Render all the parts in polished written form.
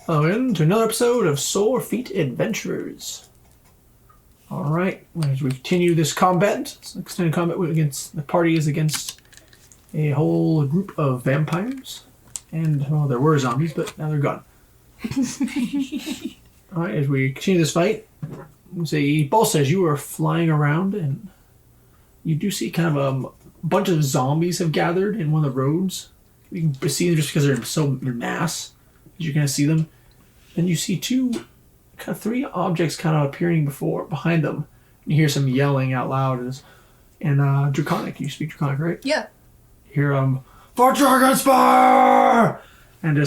Welcome to another episode of Sore Feet Adventurers. Alright, as we continue this combat, extended combat against the party is against a whole group of vampires. And, well, there were zombies, but now they're gone. Alright, as we continue this fight, Balsa, as you are flying around, and you do see kind of a bunch of zombies have gathered in one of the roads. You can see them just because they're so in mass, as you kind of see them. And you see three objects kind of appearing behind them. You hear some yelling out loud, and Draconic. You speak Draconic, right? Yeah. You hear for Dragonspire, and you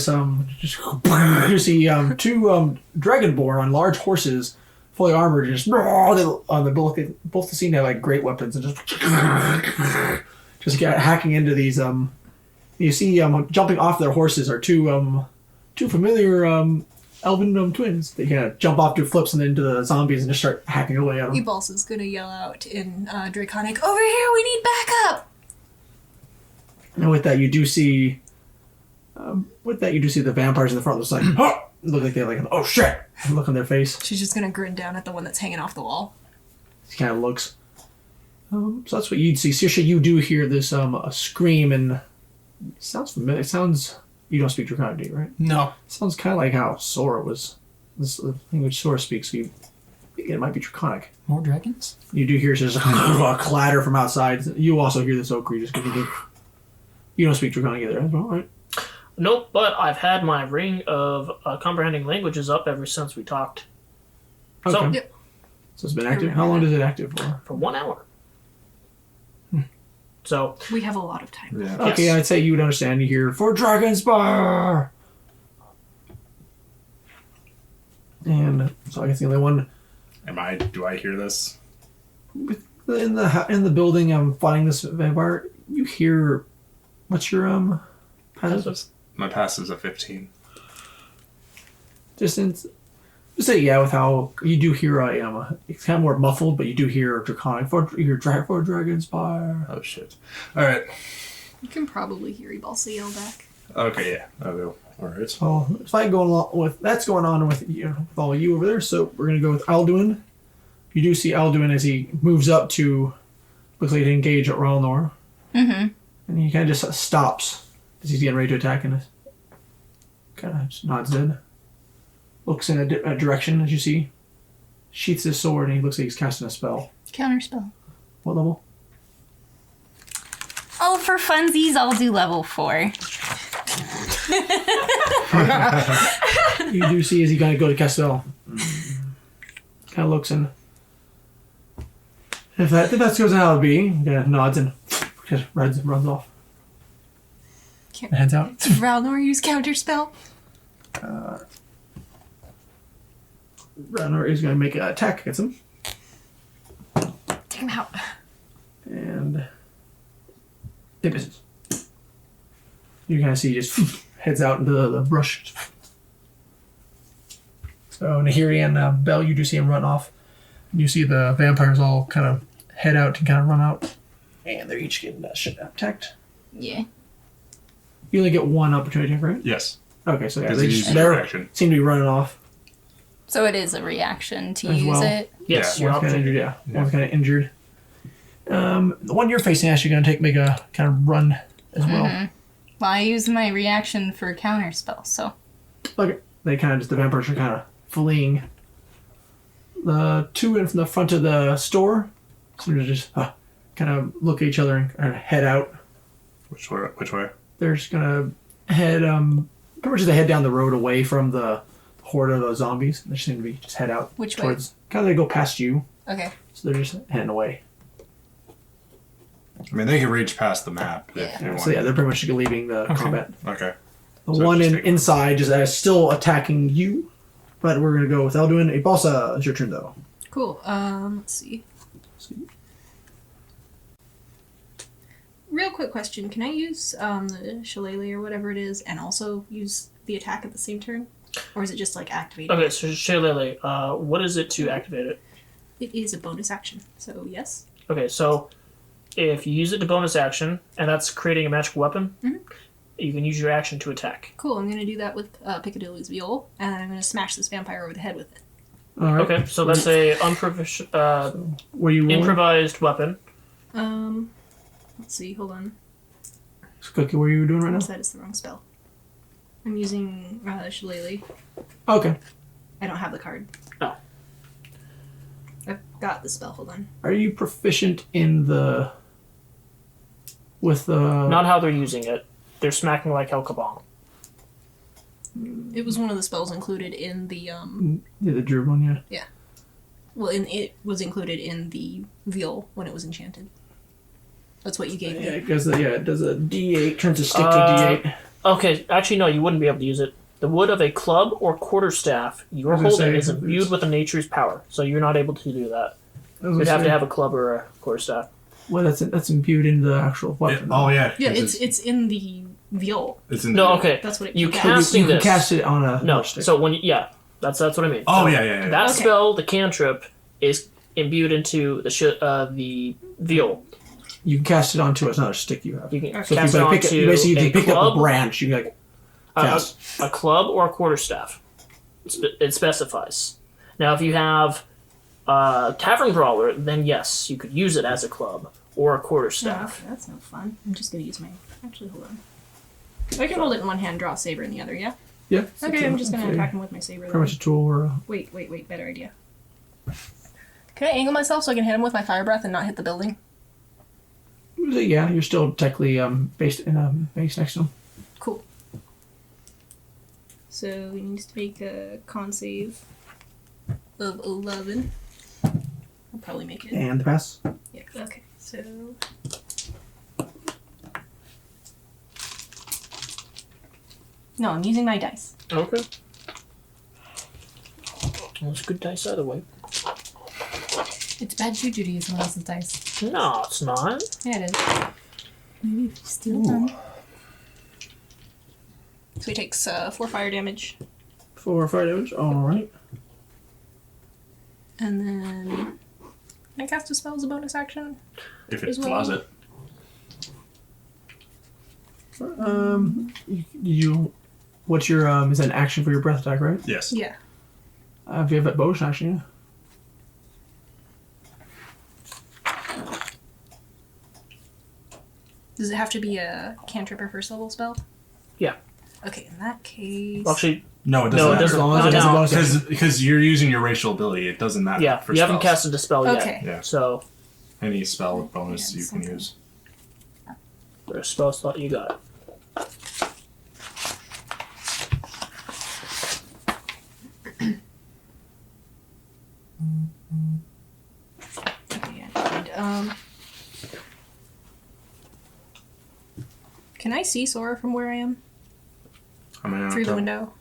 see two Dragonborn on large horses, fully armored, just both seem to have like great weapons, and just hacking into these. You see jumping off their horses are two familiar elven twins. They kind of jump off, do flips, and then into the zombies and just start hacking away at them. E-Balsa's gonna yell out in Draconic, "Over here, we need backup!" And with that, you do see the vampires in the front. It's like, huh! Look like they're like, oh shit! Look on their face. She's just gonna grin down at the one that's hanging off the wall. He kind of looks. So that's what you'd see. Saoirse, you do hear this a scream, and it sounds familiar. It sounds. You don't speak Draconic, do you, right? No. It sounds kind of like how Sora was. This the language Sora speaks. So it might be Draconic. More dragons? You do hear just a clatter from outside. You also hear this Okri just because you don't speak Draconic either, as well, right? Nope, but I've had my ring of comprehending languages up ever since we talked. Okay. So, Yep. So it's been active. How long is it active for? For 1 hour. So We have a lot of time. Yeah. Okay, Yes. I'd say you would understand. You hear for Dragonspire, and so I guess the only one Do I hear this? in the building. I'm fighting this vampire. You hear? What's your passive? My passive's a 15. Distance. Just say yeah. With how you do hear it's kind of more muffled, but you do hear Draconic for Dragonspire. Oh shit. Alright. You can probably hear E-Balsa yell back. Okay, yeah. I will. Alright. So fight going on with all you over there. So we're gonna go with Alduin. You do see Alduin as he moves up to looks like to engage at Ralnor. Mm-hmm. And he kind of just stops as he's getting ready to attack, and kind of just nods in. Looks in a direction, as you see. Sheaths his sword, and he looks like he's casting a spell. Counterspell. What level? Oh, for funsies, I'll do level 4. You do see as he kind of go to cast a spell. Kind of looks in. If that's goes how it be, he kind of nods and just runs off. Can't Hands out. Ralnor use counterspell? Ralnor is going to make an attack against him. Take him out. And it misses. You kind of see he just heads out into the brush. So Nahiri and Bell, you do see him run off. You see the vampires all kind of head out and kind of run out. And they're each getting attacked. Yeah. You only get one opportunity, right? Yes. Okay, so yeah, Because they he just used a reaction. seem to be running off. So it is a reaction to As use well. it. yes, Yeah. your One's kind of opportunity. injured, yeah. One's kind of injured. The one you're facing, actually going to make a kind of run as well. Well, I use my reaction for counterspell, so. Okay. They kind of the vampires are kind of fleeing. The two in from the front of the store seem to just kind of look at each other and head out. Which way? They're just gonna head pretty much just head down the road away from the horde of the zombies. They seem to be just head out Which way? towards kind of they go past you, Okay. so they're just heading away. I mean, they can reach past the map Yeah. if they want. So yeah, they're pretty much leaving the combat. Okay. The So one just take- inside just still attacking you, but we're gonna go with Elduin. Hey, Balsa, it's your turn though. Cool. Let's see. Real quick question. Can I use the shillelagh or whatever it is and also use the attack at the same turn? Or is it just like activated? Okay, so Shillelagh, what is it to activate it? It is a bonus action, so yes. Okay, so if you use it to bonus action, and that's creating a magical weapon, You can use your action to attack. Cool, I'm gonna do that with Piccadilly's Viol, and I'm gonna smash this vampire over the head with it. All right. Okay, so that's a What are you rolling? improvised weapon. Let's see, hold on. Cookie, what are you doing right now? That is the wrong spell. I'm using Shillelagh. Okay. I don't have the card. Oh. I've got the spell, hold on. Are you proficient in the... with the... Not how they're using it. They're smacking like El Kabong. It was one of the spells included in the, Yeah, the druid one, yeah. it was included in the Viol when it was enchanted. That's what you gave me. Yeah, because it does a D8, turns a stick to D8. Okay, actually no, you wouldn't be able to use it. The wood of a club or quarterstaff you're was gonna holding say, is imbued with a nature's power, so you're not able to do that. I was You'd gonna have to say, have a club or a quarterstaff. Well, that's imbued in the actual weapon. Oh yeah. Yeah, 'cause it's in the Viol. it's in No, the- okay. That's what it You you casting you can this. cast it on a No, stick. so when that's what I mean. Oh So yeah. That Okay. spell, the cantrip, is imbued into the viol. You can cast it onto another stick you have. You can So if cast you it pick it, onto basically a you pick up club, a branch, you like cast. a club or a quarterstaff. It specifies. Now, if you have a tavern brawler, then yes, you could use it as a club or a Oh, quarterstaff. okay, that's no fun. I'm just gonna use my... Actually, hold on. I can hold it in one hand, draw a saber in the other, yeah? Yeah. Okay, I'm just gonna Okay. attack him with my saber. Pretty Then. much a tool or a... Wait, better idea. Can I angle myself so I can hit him with my fire breath and not hit the building? Yeah, you're still technically based in a base next to him. Cool. So he needs to make a con save of 11. I'll probably make it. And the pass. Yeah, okay, so... No, I'm using my dice. Okay. Well, it's good dice either way. It's bad juju to use someone else's dice. No, it's not. Yeah, it is. Maybe if you steal them. So he takes 4 fire damage. 4 fire damage. Alright. And then... Can I cast a spell as a bonus action? If As it well. allows it. You what's your is that an action for your breath attack, right? Yes. Yeah. If you have that bonus action, yeah. Does it have to be a cantrip or first level spell? Yeah. Okay, in that case... Well, actually, No, it doesn't. no, it matter. doesn't. As long as Not it has a now. bonus action. Because you're using your racial ability, it doesn't matter. Yeah, for you haven't spells. casted a spell yet. Okay. Yeah. So, Any spell with bonus Yeah, you can something. use. there's a spell slot you got. Okay, yeah, and, can I see Sora from where I am? I mean, Through the window?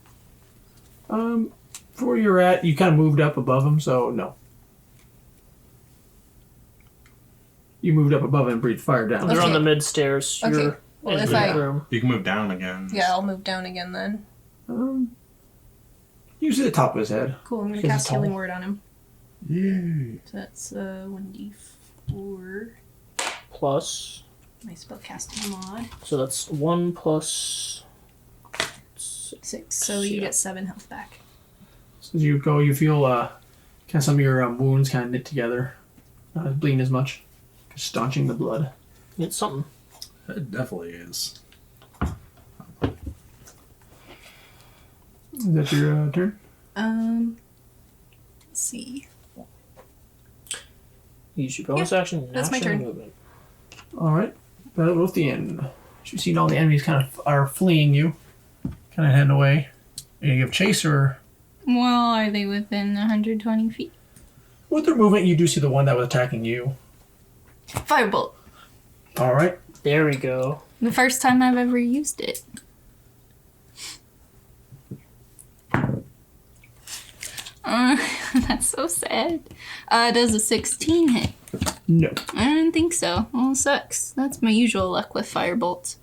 For where you're at, you kind of moved up above him, so no. You moved up above him and breathed fire down. You're on Okay. the mid stairs. Okay. You're Well, in if the I- room. You can move down again. Yeah, I'll move down again then. Usually the top of his head. Cool, I'm gonna Because cast it's tall. Healing Word on him. Yay. So that's 1d4. Plus, My spellcasting mod. so that's 1 plus 6. So you Yeah. get 7 health back. So as you go, you feel kind of some of your wounds kind of knit together, not bleeding as much, just staunching the blood. it's something. It definitely is. Is that your turn? Let's see. Use your bonus action. that's my action, turn. Movement. All right. Battle with the end. You've seen all the enemies kind of are fleeing you, kind of heading away. Are you give chase or Well, are they within 120 feet? with their movement? You do see the one that was attacking you. Firebolt. All right. There we go. The first time I've ever used it. That's so sad. Does a 16 hit? No. I didn't think so. Well, sucks. That's my usual luck with firebolts.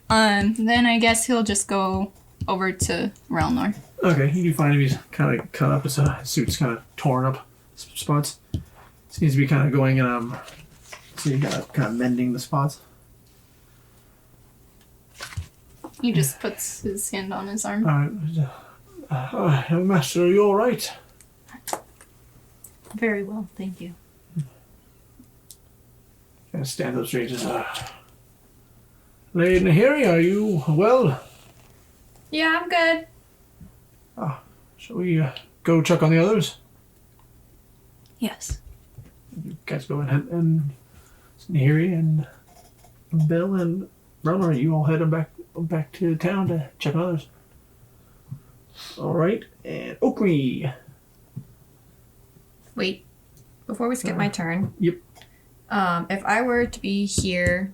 Then I guess he'll just go over to Relnor. Okay. You do find him. He's kind of cut up. His suit's kind of torn up spots. Seems to be kind of going and so you kind of mending the spots. He just puts his hand on his arm. Alright. Young master, are you alright? Very well, thank you. Gonna stand up straight. Lady Nahiri, are you well? Yeah, I'm good. Shall we go check on the others? Yes. You guys go ahead and Nahiri and Bill and Rona, you all heading back to town to check on others. Alright, and Oakley. Wait, before we skip my turn. Yep. If I were to be here,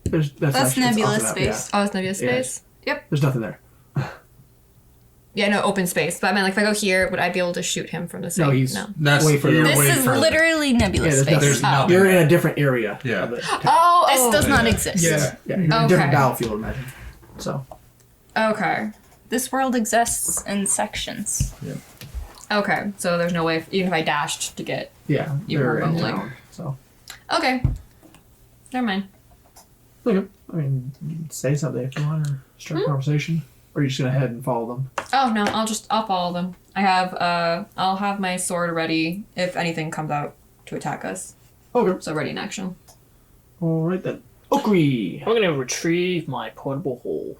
That's That's actually- it's nebulous off the map, space. oh, it's nebulous Yeah. space. Yeah. There's nothing there. Yeah, no, open space. But I meant, like, if I go here, would I be able to shoot him from this? No, he's That's way further. you're This way is further. literally nebulous there's space. There's Oh. nothing. You're in a different area. Yeah. Of it. Oh, This does not yeah. exist. Yeah, you're in a Okay. different battlefield, imagine. So, Okay. This world exists in sections. Okay. So there's no way, even if I dashed to get. yeah, You they're were in rolling. town. So, Okay. Never mind. okay. I mean, you can say something if you want, or start a conversation, or you're just gonna head and follow them. Oh no, I'll follow them. I'll have my sword ready if anything comes out to attack us. Okay. So ready in action. All right then. Oakley. I'm gonna retrieve my portable hole.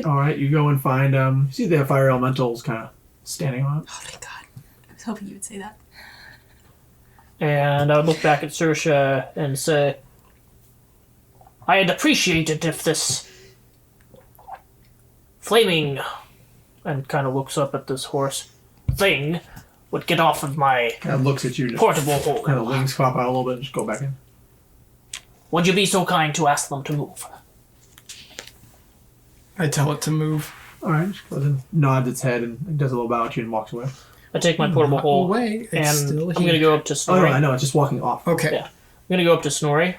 All right, you go and find. You see the fire elementals kind of standing on it. Oh my god. I was hoping you would say that. And I would look back at Saoirse and say, I'd appreciate it if this flaming, and kind of looks up at this horse thing, would get off of my Kind of looks at you, just portable hole. kind of wings pop out a little bit, and just go back in. Would you be so kind to ask them to move? I tell it to move. All right, just goes and nods its head and does a little bow at you and walks away. I take my portable hole Away. It's and still I'm here. gonna go up to Oh Snorri. no, I know, it's just walking off. Okay. Yeah. I'm gonna go up to Snorri.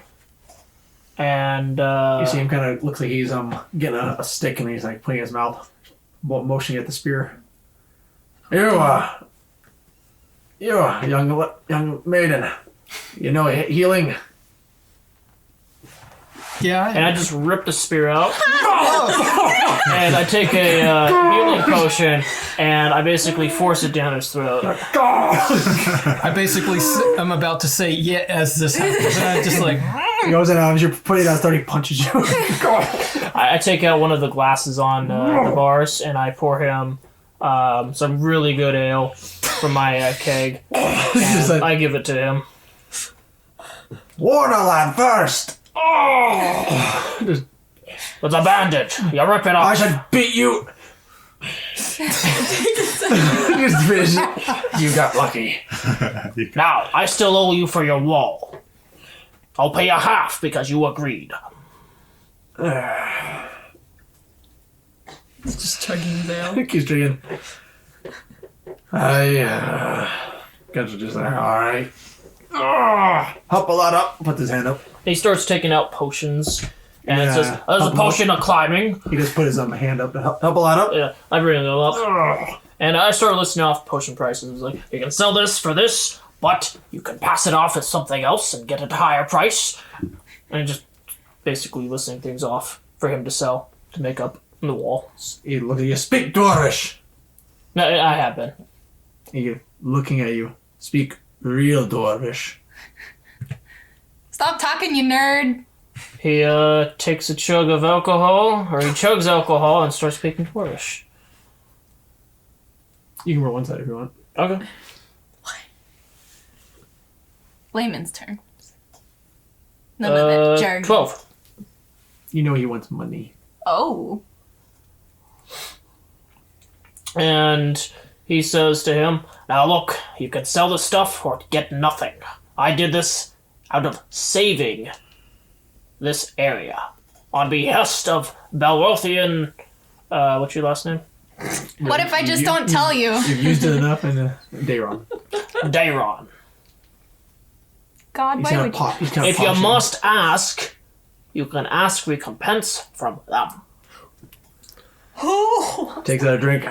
And You see him kind of looks like he's getting a stick and he's like putting his mouth, motioning at the spear. You young maiden. You know healing. Yeah. and I just rip the spear out. And I take a healing potion and I basically force it down his throat. I basically I'm about to say yeah as this happens. And I just like He goes in as you're putting down 30 punches you. I take out one of the glasses on the bars and I pour him some really good ale from my keg. And like- I give it to him. Warn a lad first. It's a bandit. You rip it I off. should beat you. Just finish it. You got lucky. Now, I still owe you for your wall. I'll pay you half because you agreed. Just chugging his ale. Keeps drinking. I guess we're just there. All right. Help a lot up. Put his hand up. He starts taking out potions. And Yeah. it says, there's a potion of climbing. He just put his hand up to help a lot up. Yeah, I bring it up. And I start listing off potion prices. It's like, you can sell this for this, but you can pass it off as something else and get it a higher price. And just basically listing things off for him to sell to make up the wall. He look at you. Speak Dwarvish. No, I have been. He looking at you. Speak real Dwarvish. Stop talking, you nerd. He takes a chug of alcohol, or he chugs alcohol and starts speaking Dwarvish. You can roll one side if you want. Okay. Layman's turn. None of that jargon. 12. You know he wants money. Oh. And he says to him, now look, you can sell the stuff or get nothing. I did this out of saving this area. On behest of Belrothian, what's your last name? What if I just don't tell you? You've used it enough in Dayron. Dayron. God, He's why kind would of pop. He's kind of If you must ask, you can ask recompense from them. Takes out a drink.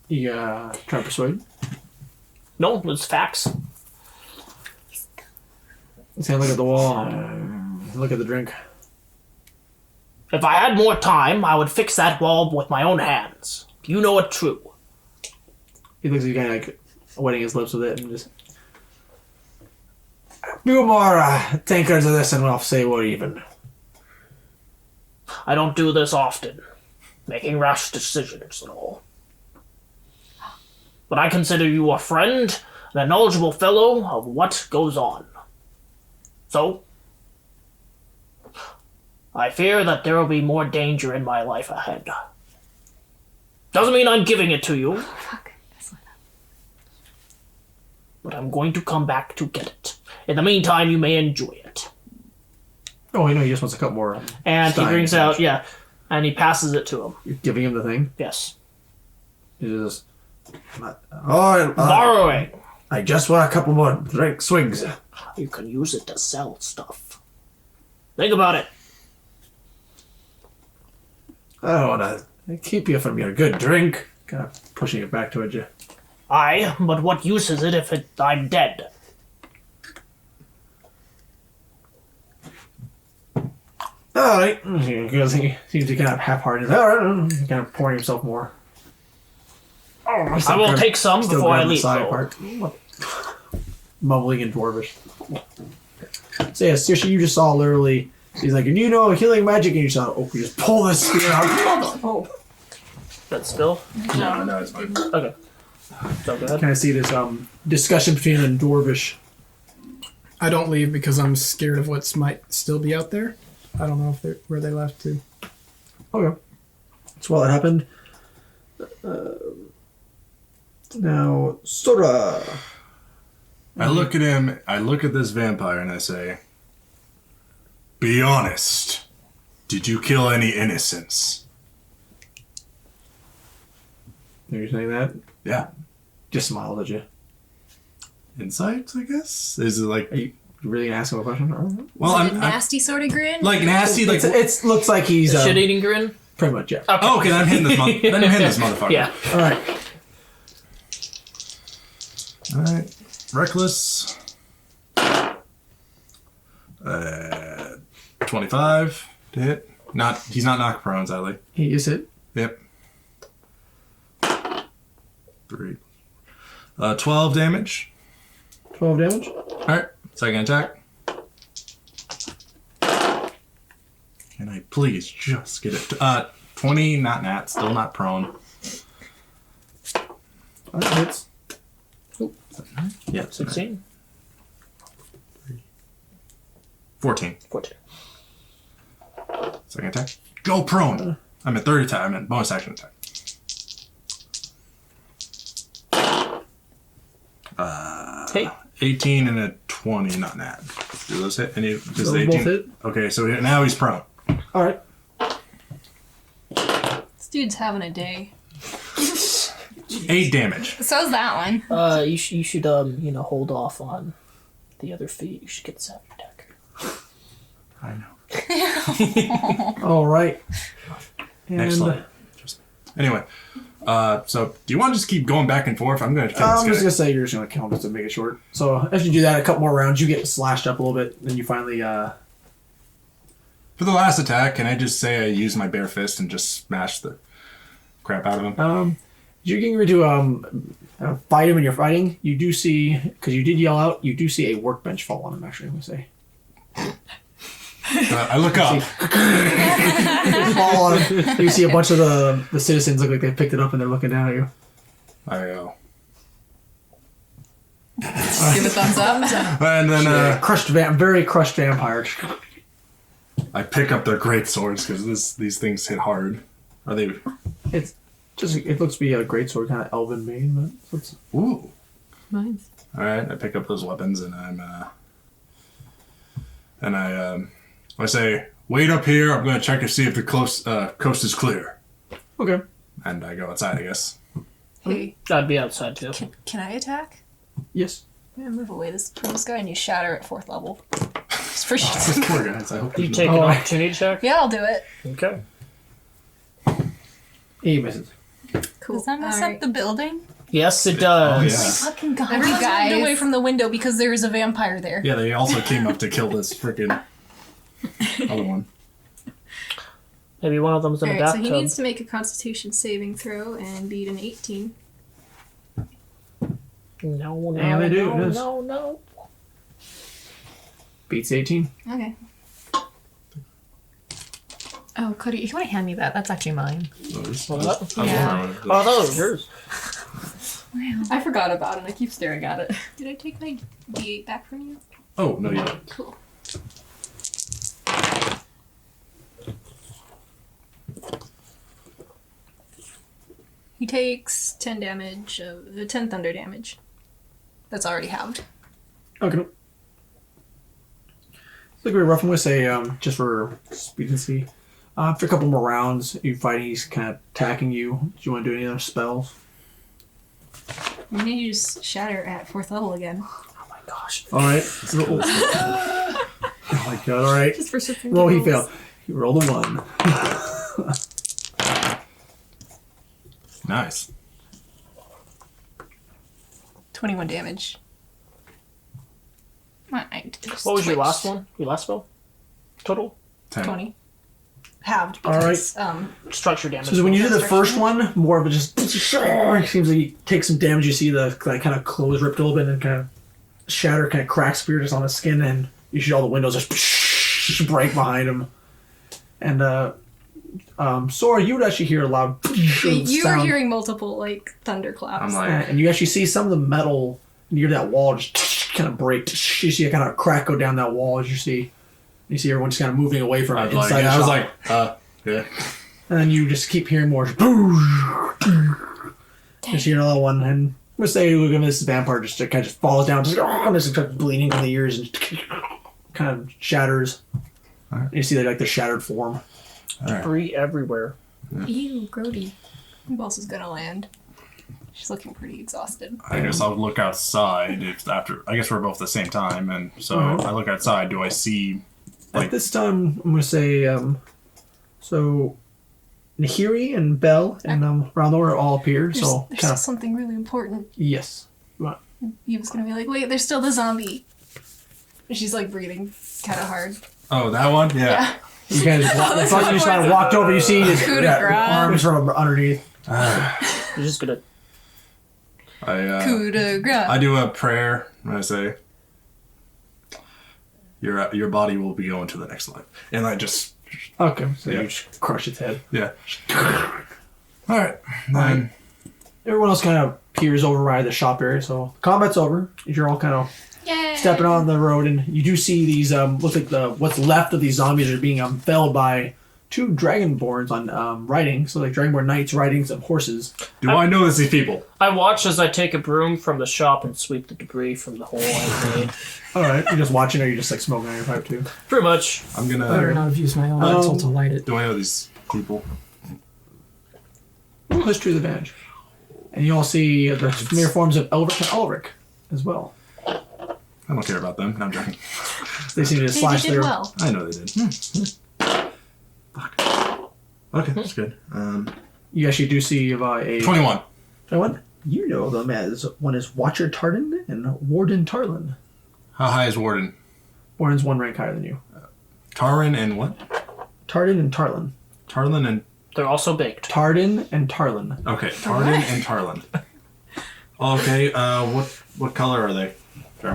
You try to persuade. No, it's facts. He's gonna look at the wall. Look at the drink. If I had more time, I would fix that wall with my own hands. You know it true. He looks at you kind of like wetting his lips with it and just... A few more tankards of this and we'll say we're even. I don't do this often, making rash decisions and all. But I consider you a friend and a knowledgeable fellow of what goes on. So, I fear that there will be more danger in my life ahead. Doesn't mean I'm giving it to you. But I'm going to come back to get it. In the meantime, you may enjoy it. Oh, I know, he just wants a couple more. And he Stein brings damage. out, yeah, and he passes it to him. You're giving him the thing? Yes. He just... Oh, Borrowing. I just want a couple more swigs. You can use it to sell stuff. Think about it. I don't want to keep you from your good drink. Kind of pushing it back towards you. Aye, but what use is it if I'm dead? All right. Because he seems to kind of half-hearted. All right. Kind of pouring himself more. Oh, I will take some before I leave, though. Mumbling in Dwarvish. So yeah, Sirsha, you just saw literally. He's like, and you know healing magic, and you saw you just pull this spear out. Oh. That's still? No, it's fine. Okay. So go ahead. Kind of see this discussion between the Dwarvish. I don't leave because I'm scared of what might still be out there. I don't know if they're where they left to. Okay. So while it happened, now Sora. I look at him, I look at this vampire, and I say, be honest. Did you kill any innocents? Are you saying that? Yeah. Just smiled at you. Insights, I guess? Is it like... Are you really gonna ask him a question? Or- Well, Is it a nasty sort of grin? like nasty, like... It's looks like he's Shit-eating grin? pretty much, yeah. Oh, okay, then I'm hitting this, then I'm hitting this motherfucker. Yeah. All right. Alright. Reckless. 25 to hit. He's not knocked prone, sadly. He is hit. Yep. 3. 12 damage. 12 damage. Alright, second attack. Can I please just get it? 20, not nat, still not prone. That hits. Yep, 16? 14. 14. Second attack. Go prone! I'm at third attack, I'm at bonus action attack. Hey. 18 and a 20, not nat. Do those hit? Any? Just Those 18? both hit. Okay, so now he's prone. All right. This dude's having a day. 8 damage. So's that one. You should hold off on the other feat. You should get the savage attacker. I know. All right. Next And, slide. Anyway, so do you want to just keep going back and forth? I'm going to kill I'm this just guy. gonna say you're just gonna kill him just to make it short. So as you do that, a couple more rounds, you get slashed up a little bit, then you finally. For the last attack, can I just say I use my bare fist and just smash the crap out of him? You're getting ready to fight him when you're fighting. You do see, because you did yell out, you do see a workbench fall on him. Actually, I'm gonna say. I look up. Fall on him. You see a bunch of the citizens look like they picked it up and they're looking down at you. I go. Give a thumbs up. And then Very crushed vampire. I pick up their great swords because these things hit hard. Are they? It's just it looks to be a great sword, kind of elven made, but it's Ooh. Nice. All right, I pick up those weapons and I say, wait up here. I'm going to check to see if the coast is clear. okay. And I go outside, I guess. Hey, I'd be outside too. can I attack? Yes. I'm gonna move away from this guy and you shatter at 4th level. Just for shit. These poor guys. I hope You there's take no- an opportunity check? Yeah, I'll do it. Okay. He misses. Cool. Does that mess Alright. up the building? Yes, it does. Oh, yeah. Fucking god, Everyone's you guys. moved away from the window because there is a vampire there. Yeah, they also came up to kill this freaking other one. Maybe one of them's in a Alright, so he bathtub. needs to make a Constitution saving throw and beat an 18. No, And they do, it no, is. no. Beats 18. Okay. Oh, Cody, if you want to hand me that, that's actually mine. Those. What? Yeah. Oh, those are yours. I forgot about it. I keep staring at it. Did I take my D8 back from you? Oh, no, you don't. Cool. He takes 10 damage, 10 thunder damage. That's already halved. Okay. It's like we're rough. I'm gonna say, just for speed and see. After a couple more rounds, you fighting, he's kind of attacking you. Do you want to do any other spells? I'm gonna use Shatter at 4th level again. Oh my gosh! All right. Oh my god! All right. Just for something. Well, he failed. He rolled a 1. Nice. 21 damage. What was your last one? Your last spell? Total? 10. 20. Halved All right. because Structure damage. So when you did the first one, more of it just seems like you take some damage. You see the like kind of clothes ripped open and kind of shatter, kind of cracks appear just on the skin, and you see all the windows just break behind him. And Sora, you would actually hear a loud you were sound. hearing multiple like thunderclaps. I'm like, And you actually see some of the metal near that wall just kind of break. You see a kind of crack go down that wall as you see everyone just kind of moving away from it inside the I was shop. like, yeah. And then you just keep hearing more. Just hear another one, and I'm gonna say this vampire just kind of just falls down, and just starts bleeding from the ears, and kind of shatters. Alright. You see like the shattered form. Debris everywhere. Ew, grody. Who else is gonna land? She's looking pretty exhausted. I guess I'll look outside I guess we're both at the same time, and so I look outside. Do I see? At this time, I'm gonna say, so Nahiri and Belle and Randor all appeared. There's, So there's kind of something really important. yes. Eva's gonna be like, wait, there's still the zombie. She's like breathing kind of hard. Oh, that one? Yeah. You kind of just, it's like you just kind of walked over. You see his Coup de grace. arms from underneath. You're just gonna. Coup de grace. I do a prayer and I say, "Your body will be going to the next life," and I just Okay, so Yeah. you just crush its head. yeah. All right, then. Everyone else kind of peers over by the shop area, so combat's over. You're all kind of Yay! stepping on the road, and you do see these. Looks like what's left of these zombies are being felled by 2 dragonborns on riding. So like dragonborn knights riding some horses. Do I notice these people? I watch as I take a broom from the shop and sweep the debris from the hole I made. All right, you're just watching, or you're just like smoking on your pipe too. Pretty much. I'm Better gonna. not have used my elemental to light it. Do I know these people? History of the Venge, and you all see the familiar forms of Elric and Ulrich as well. I don't care about them. No, I'm joking. They seem to They slash did their. well. I know they did. Fuck. Okay, that's good. You actually do see a 21. 21. You know them as one is Watcher Tardan and Warden Tarlin. How high is Warden? Warden's 1 rank higher than you. Taran and what? Tardan and Tarlin. Tarlin and They're also baked. Tardan and Tarlin. okay, Tardan and Tarlin. Okay, what color are they?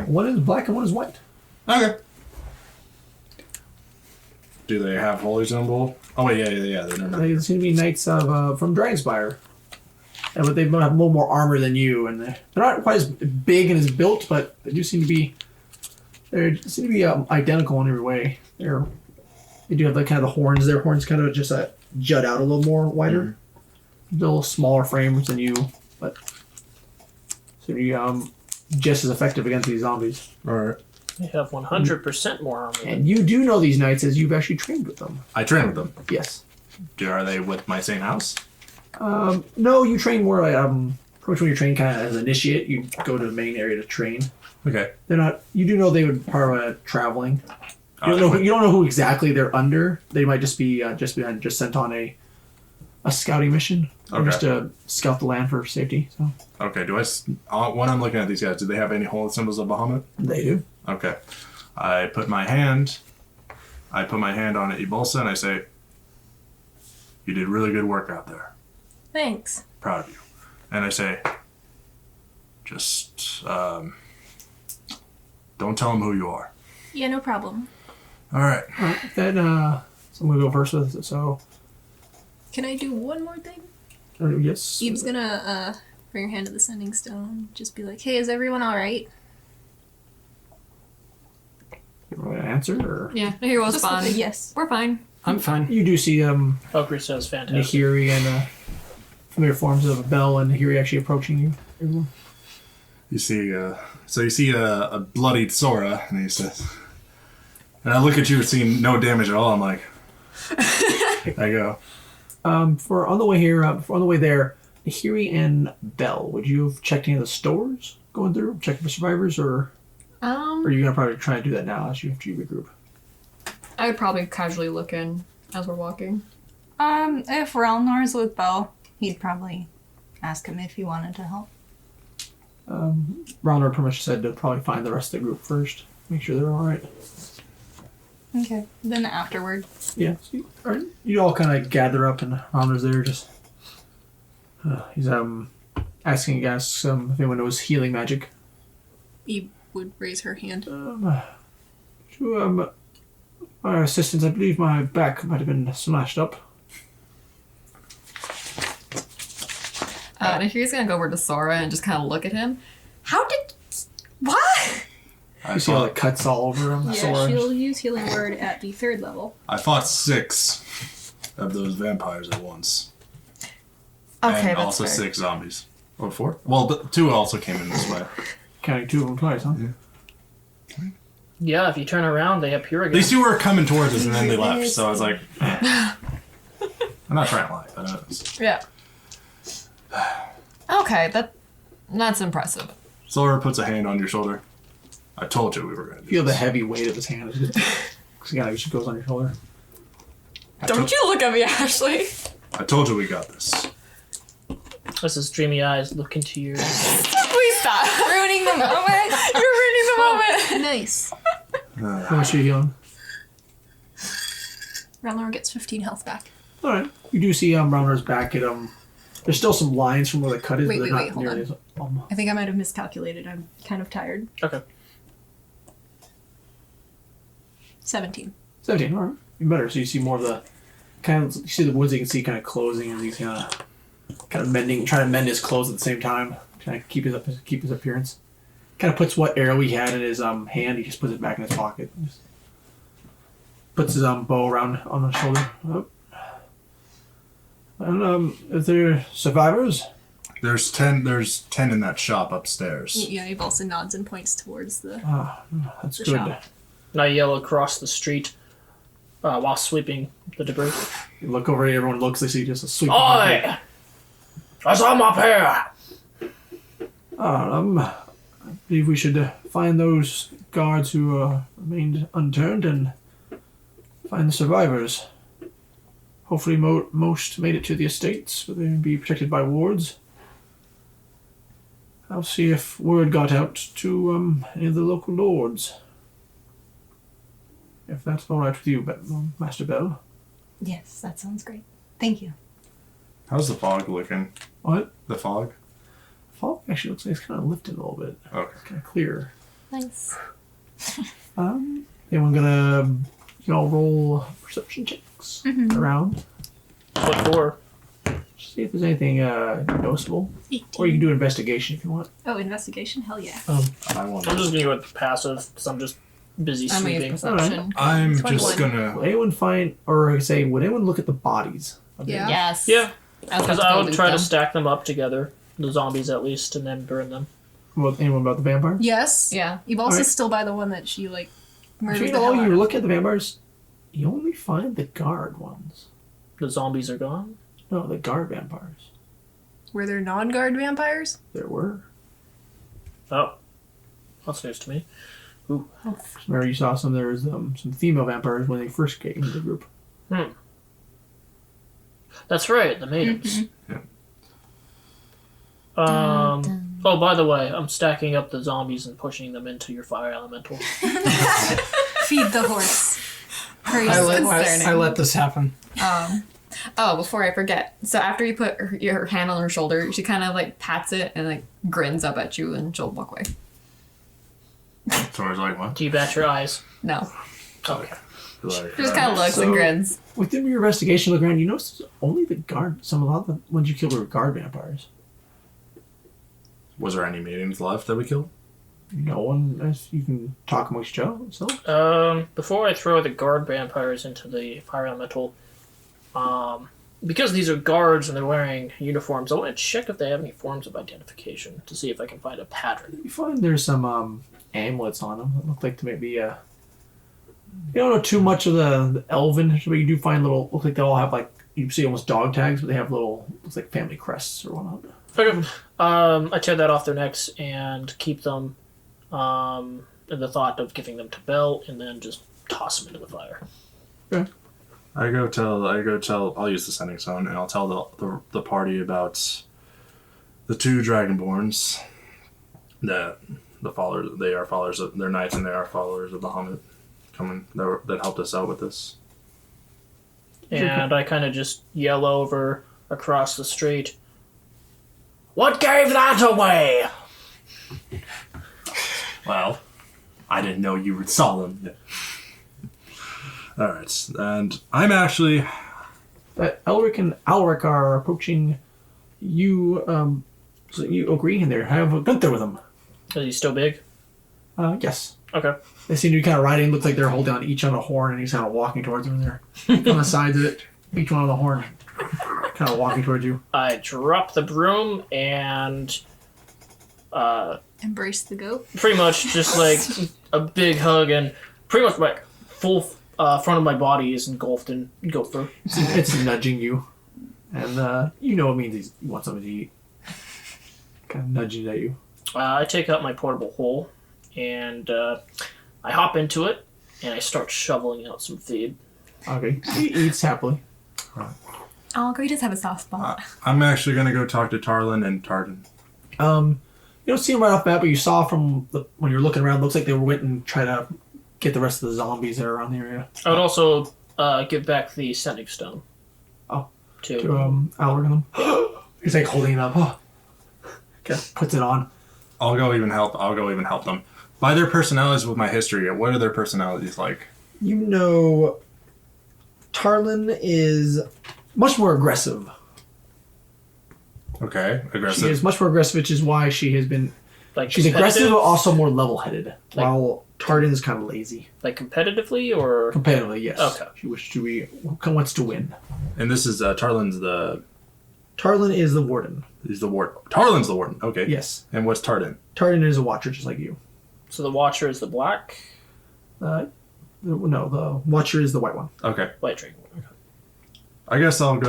One is black and one is white. Okay. Do they have holy symbol? Oh wait, yeah. They're not. They seem to be knights of from Dragonspire. And but they have a little more armor than you, and they're not quite as big and as built, but they do seem to be. They seem to be identical in every way. They do have like kind of the horns. Their horns kind of just jut out a little more wider. A little smaller frames than you, but so you just as effective against these zombies. All right. They have 100% more armor. And you do know these knights as you've actually trained with them. I train with them. Yes. Are they with my same house? No, you train more like pretty much when you train kind of as an initiate, you go to the main area to train. Okay. They're not. You do know they would part of traveling. Oh, You don't know who exactly they're under. They might just be just sent on a scouting mission, or Okay. just to scout the land for safety. So Okay. When I'm looking at these guys, do they have any holy symbols of Bahamut? they do. Okay. I put my hand on E060 and I say, You did really good work out there. Thanks. Proud of you. And I say, just don't tell them who you are. Yeah, no problem. All right. Alright, then, so I'm gonna go first with it, so, Can I do one more thing? yes. Eve's gonna bring her hand to the sending stone. Just be like, hey, is everyone alright? You want to answer, or? Yeah, he will Just with respond. a yes. We're fine. I'm fine. You do see, Valkyrie says fantastic. Nahiri and, familiar forms of Bell and Nahiri actually approaching you. Everyone. You see, so you see a bloodied Sora, and he says, and I look at you, seeing no damage at all. I'm like, I go, For on the way here, on the way there, Nahiri and Bell, would you have checked any of the stores going through, checking for survivors, or are you gonna probably try to do that now as you have to regroup? I would probably casually look in as we're walking. If Relnor's with Belle, he'd probably ask him if he wanted to help. Ronald pretty much said to probably find the rest of the group first, make sure they're all right. Okay. Then afterward. Yeah, so you all kind of gather up, and Ronald's there just. He's asking you guys if anyone knows healing magic. Eve would raise her hand. My assistants, I believe my back might have been smashed up. Nahiri's gonna go over to Sora and just kind of look at him. How did... What? I You see all the fought, cuts all over him. Yeah, Sora. she'll use healing word at the 3rd level. I fought 6 of those vampires at once. Okay, And that's also fair. 6 zombies. Or 4? Well, 2 also came in this way. Counting 2 of them twice, huh? Yeah, if you turn around, they appear again. These 2 were coming towards us and then they left, so I was like, eh. I'm not trying to lie, but Yeah. Okay, that's impressive. Sora puts a hand on your shoulder. I told you we were going to do Feel the this. heavy weight of his hand. Because it just goes on your shoulder. Don't you look at me, Ashley. I told you we got this. This is dreamy eyes look into yours. Please stop. Ruining the moment. You're ruining the moment. Nice. How much are you healing? Relnor gets 15 health back. Alright. You do see Ronald's back at there's still some lines from where the cut is, Wait, but they're wait, not hold nearly on. as I think I might have miscalculated. I'm kind of tired. Okay. 17. 17, alright. Even better. So you see more of the you see the woods you can see kind of closing, and he's kind of mending, trying to mend his clothes at the same time, trying to keep his appearance. Kind of puts what arrow he had in his hand, he just puts it back in his pocket. Just puts his bow around on his shoulder. Oh. And is there survivors? There's 10 in that shop upstairs. Yeah, Eve also nods and points towards the... That's The good. shop. And I yell across the street while sweeping the debris. You look over, everyone looks, they see just a sweep. Oi! There's some up here! I believe we should find those guards who remained unturned and find the survivors. Hopefully most made it to the estates, but they will be protected by wards. I'll see if word got out to any of the local lords. If that's all right with you, Master Bell. Yes, that sounds great. Thank you. How's the fog looking? What? The fog? Fog actually looks like it's kind of lifted a little bit. Okay. It's kind of clear. Nice. Anyone gonna, roll perception checks around? What for? See if there's anything noticeable. 18. Or you can do an investigation if you want. Oh, investigation? Hell yeah. I want I'm just gonna go with passive, because I'm just busy I'm gonna use sweeping. perception. I'm 21. just gonna... Would anyone find, or say, would anyone look at the bodies? Of the- Yeah. Yes. Yeah, I was because about to I go would loot try them. to stack them up together, the zombies at least, and then burn them. Well, anyone about the vampire? Yes. Yeah. Eve also Alright. still by the one that she, murdered Actually, the hell out you of. look at the vampires, you only find the guard ones. The zombies are gone. No, the guard vampires. Were there non-guard vampires? There were. Oh, that's news to me. Remember you saw there was some female vampires when they first came into the group. That's right, the maidens. Yeah. Oh, by the way, I'm stacking up the zombies and pushing them into your fire elemental. Feed the horse. Praise I the let, horse. I let this happen. Oh, before I forget. So after you put your hand on her shoulder, she kind of like pats it and like grins up at you, and she'll walk away. Someone's like, what? Do you bat your eyes? No, Okay. Like, she just kind of looks and grins. Within your investigation, look around. You notice only the guard. A lot of the ones you killed were guard vampires. was there any meetings left that we killed? No one, as you can talk amongst each other. So Before I throw the guard vampires into the fire elemental, because these are guards and they're wearing uniforms, I want to check if they have any forms of identification to see if I can find a pattern. you find there's some amulets on them that look like to maybe you don't know too much of the elven, but you do find look like they all have like you see almost dog tags, but they have looks like family crests or whatnot. Okay. I tear that off their necks and keep them in the thought of giving them to Belle and then just toss them into the fire. I go tell. I'll use the sending stone, and I'll tell the party about the two dragonborns. That the followers. They are followers. They're knights, and they are followers of Bahamut. That helped us out with this. And I kind of just yell over across the street. What gave that away? Well, I didn't know you saw them. All right, and I'm actually. Elric and Alric are approaching you. So you agree in there. Have Gunther with them. Is he still big? Yes. Okay. They seem to be kind of riding. Looks like they're holding on each on a horn, and he's kind of walking towards them. There, on the sides of it, each one on the horn, kind of walking towards you. I drop the broom and Embrace the goat. pretty much just like a big hug and pretty much like full front of my body is engulfed in gopher. It's nudging you, and you know it means he wants something to eat. Kind of nudging at you. I take out my portable hole and I hop into it and I start shoveling out some feed. Okay, he eats happily. Oh, Gray does have a soft spot. I'm actually gonna go talk to Tarlin and Tartan. You don't see him right off the bat, but you saw from when you're looking around. Looks like they went and try to get the rest of the zombies that are around the area. I would also give back the sending stone. Oh. To To Alric and them. He's like holding it up. Oh. Okay, puts it on. I'll go even help them. By their personalities with my history, what are their personalities like? You know, Tarlin is much more aggressive. Okay, aggressive. She is much more aggressive, which is why she has been. like She's aggressive, but competitive? also more level-headed. While Tarlin is kind of lazy. Like competitively or Competitively, yes. Okay. She wants to win. And this is Tarlin's the. Tarlin is the warden. He's the warden. Tarlin's the warden. Okay. Yes. And what's Tartan? Tarlin is a watcher, just like you. so the watcher is the black No, the watcher is the white one. Okay. white dragon. I guess I'm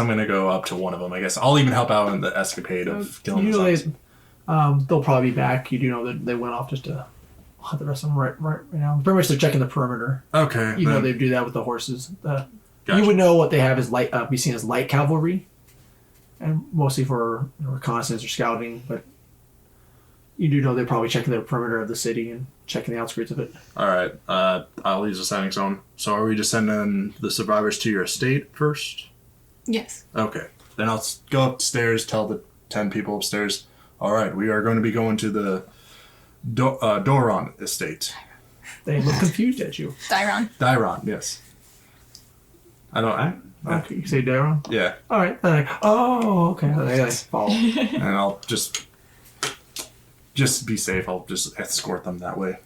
gonna go up to one of them. I guess I'll even help out in the escapade of killing You the know zombies. they'll probably be back. You do know that they went off just to hunt the rest of them right now. Pretty much they're checking the perimeter. Okay. You know then- they do that with the horses. Gotcha. You would know what they have is be seen as light cavalry, and mostly for reconnaissance or scouting. But you do know they're probably checking the perimeter of the city and checking the outskirts of it. All right. I'll use a sending zone. So are we just sending the survivors to your estate first? Yes. Okay. Then I'll go upstairs, tell the 10 people upstairs, all right, we are going to be going to the Doron estate. They look confused at you. Dyron. Yes. Okay, you say Daron? Yeah. All right. They're like, oh, okay. They follow. And I'll just be safe. I'll just escort them that way.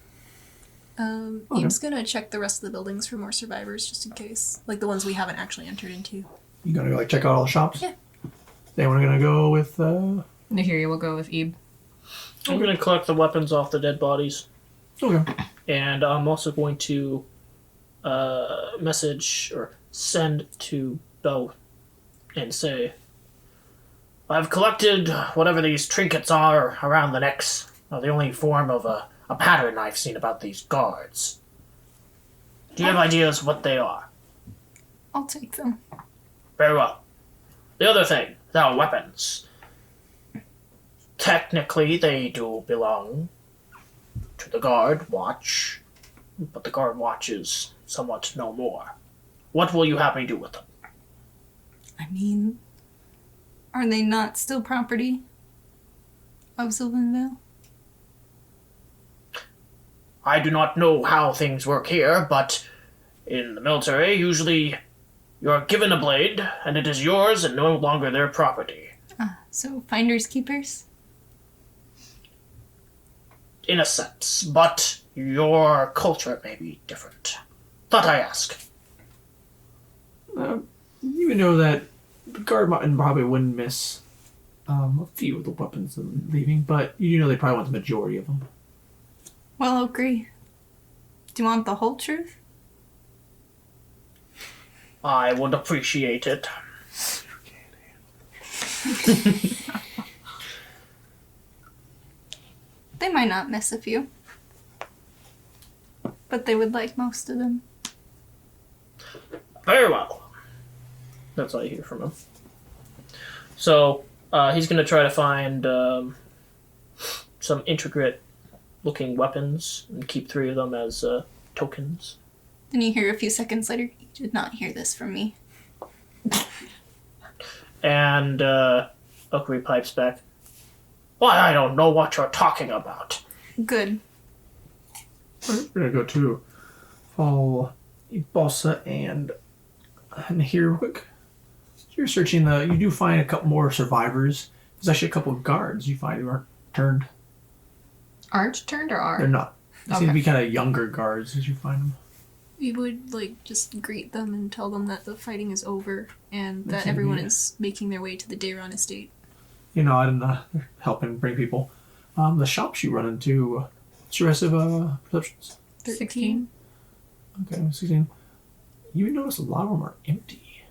Eve's gonna check the rest of the buildings for more survivors, just in case. Like the ones we haven't actually entered into. You gonna go check out all the shops? Yeah. They want to go with. Nahiri will go with Ebe. I'm going to collect the weapons off the dead bodies. Okay. And I'm also going to message or send to Belle and say, I've collected whatever these trinkets are around the necks. Are the only form of a pattern I've seen about these guards. Do you have ideas what they are? I'll take them. Very well. The other thing, their weapons. Technically, they do belong to the guard watch, but the guard watch is somewhat no more. What will you have me do with them? I mean, are they not still property of Sylvanville? I do not know how things work here, but in the military, usually you're given a blade, and it is yours and no longer their property. So finders keepers? In a sense, but your culture may be different. Thought I ask. You know that the guard mountain probably wouldn't miss a few of the weapons leaving, but you know they probably want the majority of them. Well, I'll agree. Do you want the whole truth? I would appreciate it. They might not miss a few. But they would like most of them. Very well. That's all you hear from him. So, he's going to try to find some intricate looking weapons and keep 3 of them as tokens. Then you hear a few seconds later, you did not hear this from me. And Okri pipes back, "Why, I don't know what you're talking about." Good. We're gonna go to follow Balsa and here real quick. You're searching you do find a couple more survivors. There's actually a couple of guards you find who aren't turned. Aren't turned or are? They're not. They seem to Okay. be kind of younger guards as you find them. We would like just greet them and tell them that the fighting is over and that Okay, everyone yeah. is making their way to the Dayron estate. You know, and they're helping bring people. The shops you run into, what's your rest of perceptions? 16. Okay, 16. You notice a lot of them are empty.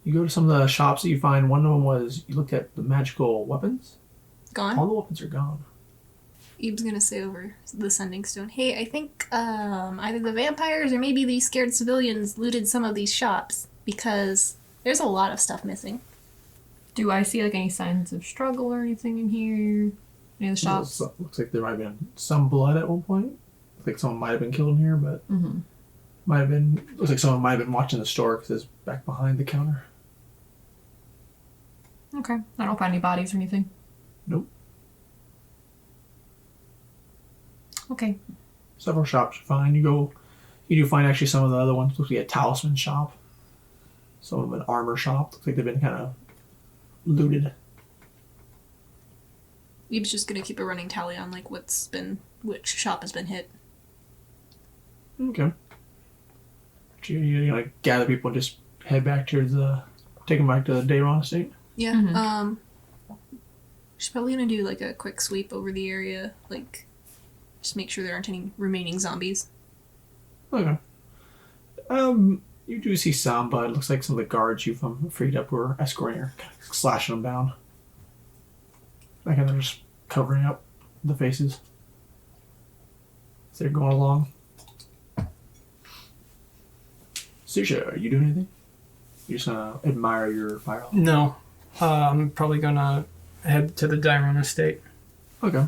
You go to some of the shops that you find, one of them was, you looked at the magical weapons. Gone? All the weapons are gone. Ebe's gonna say over the sending stone, "Hey, I think either the vampires or maybe these scared civilians looted some of these shops because there's a lot of stuff missing." Do I see like any signs of struggle or anything in here? Any of the shops? Looks like there might have been some blood at one point. Looks like someone might have been killed in here, but Mm-hmm. might have been. Looks like someone might have been watching the store because it's back behind the counter. Okay. I don't find any bodies or anything. Nope. Okay. Several shops you find. You do find actually some of the other ones. Looks like a talisman shop. Some of them an armor shop. Looks like they've been kind of looted. Ebe's just gonna keep a running tally on like which shop has been hit. Okay. You like gather people and just head back towards take them back to the Dayron estate. Yeah. Mhm. She's probably gonna do like a quick sweep over the area, like just make sure there aren't any remaining zombies. Okay. You do see some, but it looks like some of the guards you've freed up were escorting her, kind of slashing them down. Like they're just covering up the faces as they're going along. Susha, are you doing anything? You're just gonna admire your fire. No. I'm probably gonna head to the Dairon estate. Okay.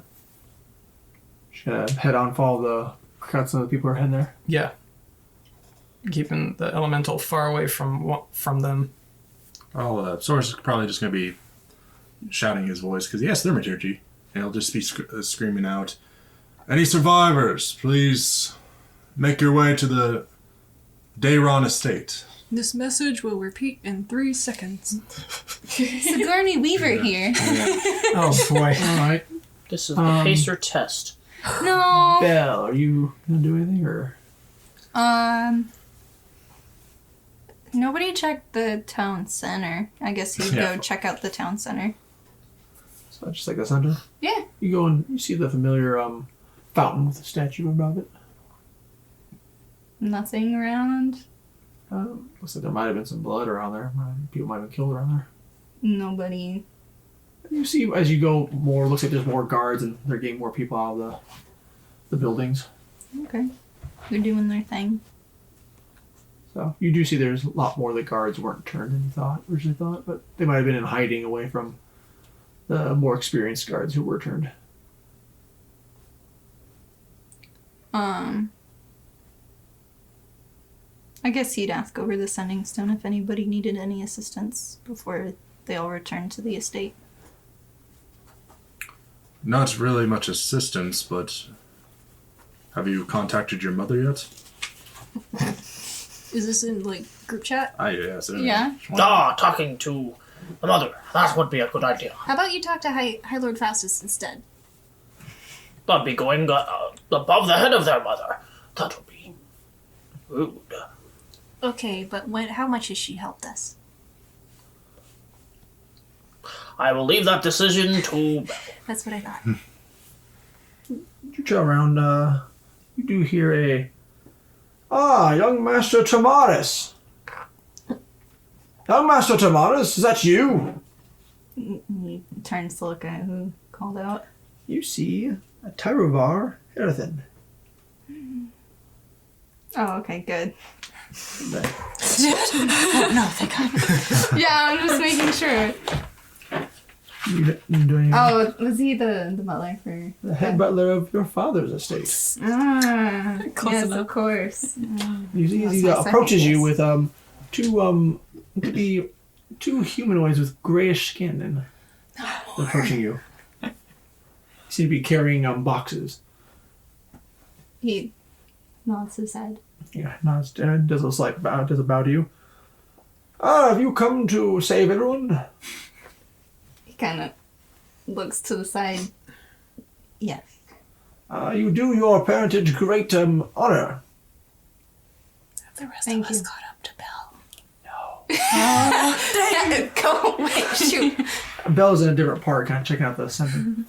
Just gonna head on, follow the crowds of the people who are heading there. Yeah. Keeping the elemental far away from them. Source is probably just going to be shouting his voice because he has thaumaturgy. And he'll just be screaming out, "Any survivors, please make your way to the Dayron estate." This message will repeat in 3 seconds. Sigourney Weaver here. Oh boy. All right. This is the pacer test. No. Belle, are you gonna do anything or? Nobody checked the town center. I guess you'd Yeah. go check out the town center. So just like the center. Yeah. You go and you see the familiar fountain with the statue above it. Nothing around. Looks like there might have been some blood around there. People might have been killed around there. Nobody. You see as you go more, looks like there's more guards and they're getting more people out of the buildings. Okay. They're doing their thing. So you do see there's a lot more of the guards weren't turned than you originally thought, but they might have been in hiding away from the more experienced guards who were turned. I guess he'd ask over the sending stone if anybody needed any assistance before they all return to the estate. Not really much assistance, but have you contacted your mother yet? Is this in like group chat? Yes. Yeah. Talking to the mother. That would be a good idea. How about you talk to High Lord Faustus instead? That'd be going above the head of their mother. That would be rude. Okay, but how much has she helped us? I will leave that decision to Bell. That's what I thought. You turn around, you do hear young Master Tomatis. Young Master Tomatis, is that you? He turns to look at who called out. You see a Tyrovar Herathan. Oh, okay, good. No, thank God. Yeah, I'm just making sure. You doing Oh, was he the butler for... the head butler of your father's estate. Close yes, enough. Of course. You see, That's he my approaches second you guess. with two humanoids with grayish skin and approaching you. You seem to be carrying boxes. He nods his head. Yeah, nods, does a slight bow, does a bow to you. Have you come to save everyone? He kind of looks to the side. Yes. You do your parentage great honor. The rest Thank of us you. caught up to Bell. Go away, shoot. Belle's in a different part, kind of checking out the center.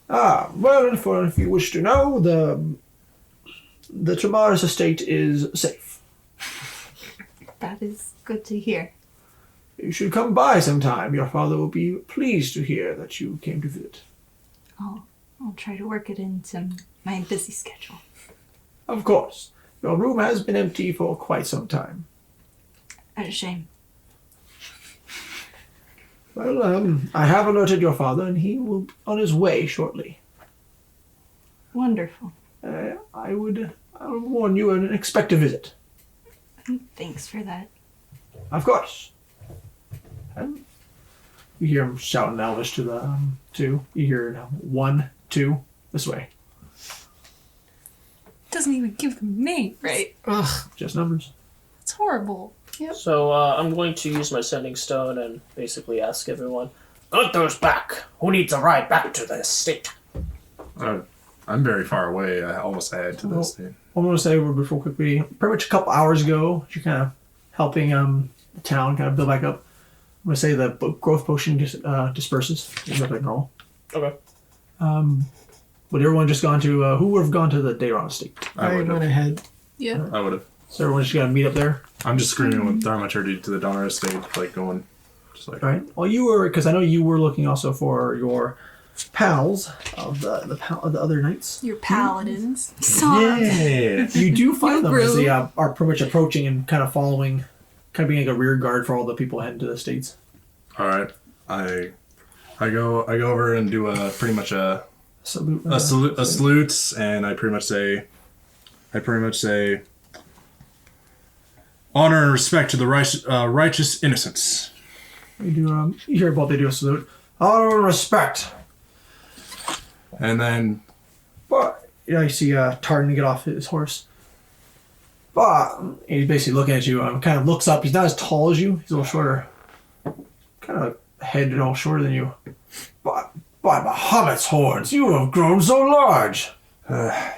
Well, if you wish to know, the Tomaris estate is safe. That is good to hear. You should come by sometime. Your father will be pleased to hear that you came to visit. I'll try to work it into my busy schedule. Of course. Your room has been empty for quite some time. A shame. Well, I have alerted your father, and he will be on his way shortly. Wonderful. I will warn you and expect a visit. Thanks for that. Of course. You hear him shouting Elvish to the two. You hear 1, 2, this way. Doesn't even give them names. Right. Ugh. Just numbers. It's horrible. So I'm going to use my sending stone and basically ask everyone, Gunther's back. Who needs a ride back to the estate? I'm very far away. I almost head to this thing. I'm going to say before quickly, pretty much a couple hours ago, you're kind of helping the town kind of build back up. I'm going to say the growth potion disperses. It's like normal. Okay. Would everyone just gone to, who would have gone to the Dayron estate? I went ahead. Yeah. I would have. So everyone's just going to meet up there? I'm just screaming with thaumaturgy to the Donner estate, like going, just like. All right. Well, you were, because I know you were looking also for your pals of the other knights. Your paladins. Yeah. You do find them as they Rude. are pretty much approaching and kind of following, kind of being like a rear guard for all the people heading to the states. All right. I go over and do pretty much a Salute. salute, and I pretty much say, honor and respect to the righteous innocents. You do. You hear both. They do a salute. Honor and respect. And then But you see Tartan get off his horse. But he's basically looking at you. Kind of looks up. He's not as tall as you. He's a little shorter. Kind of head and all shorter than you. But by Bahamut's horns, you have grown so large.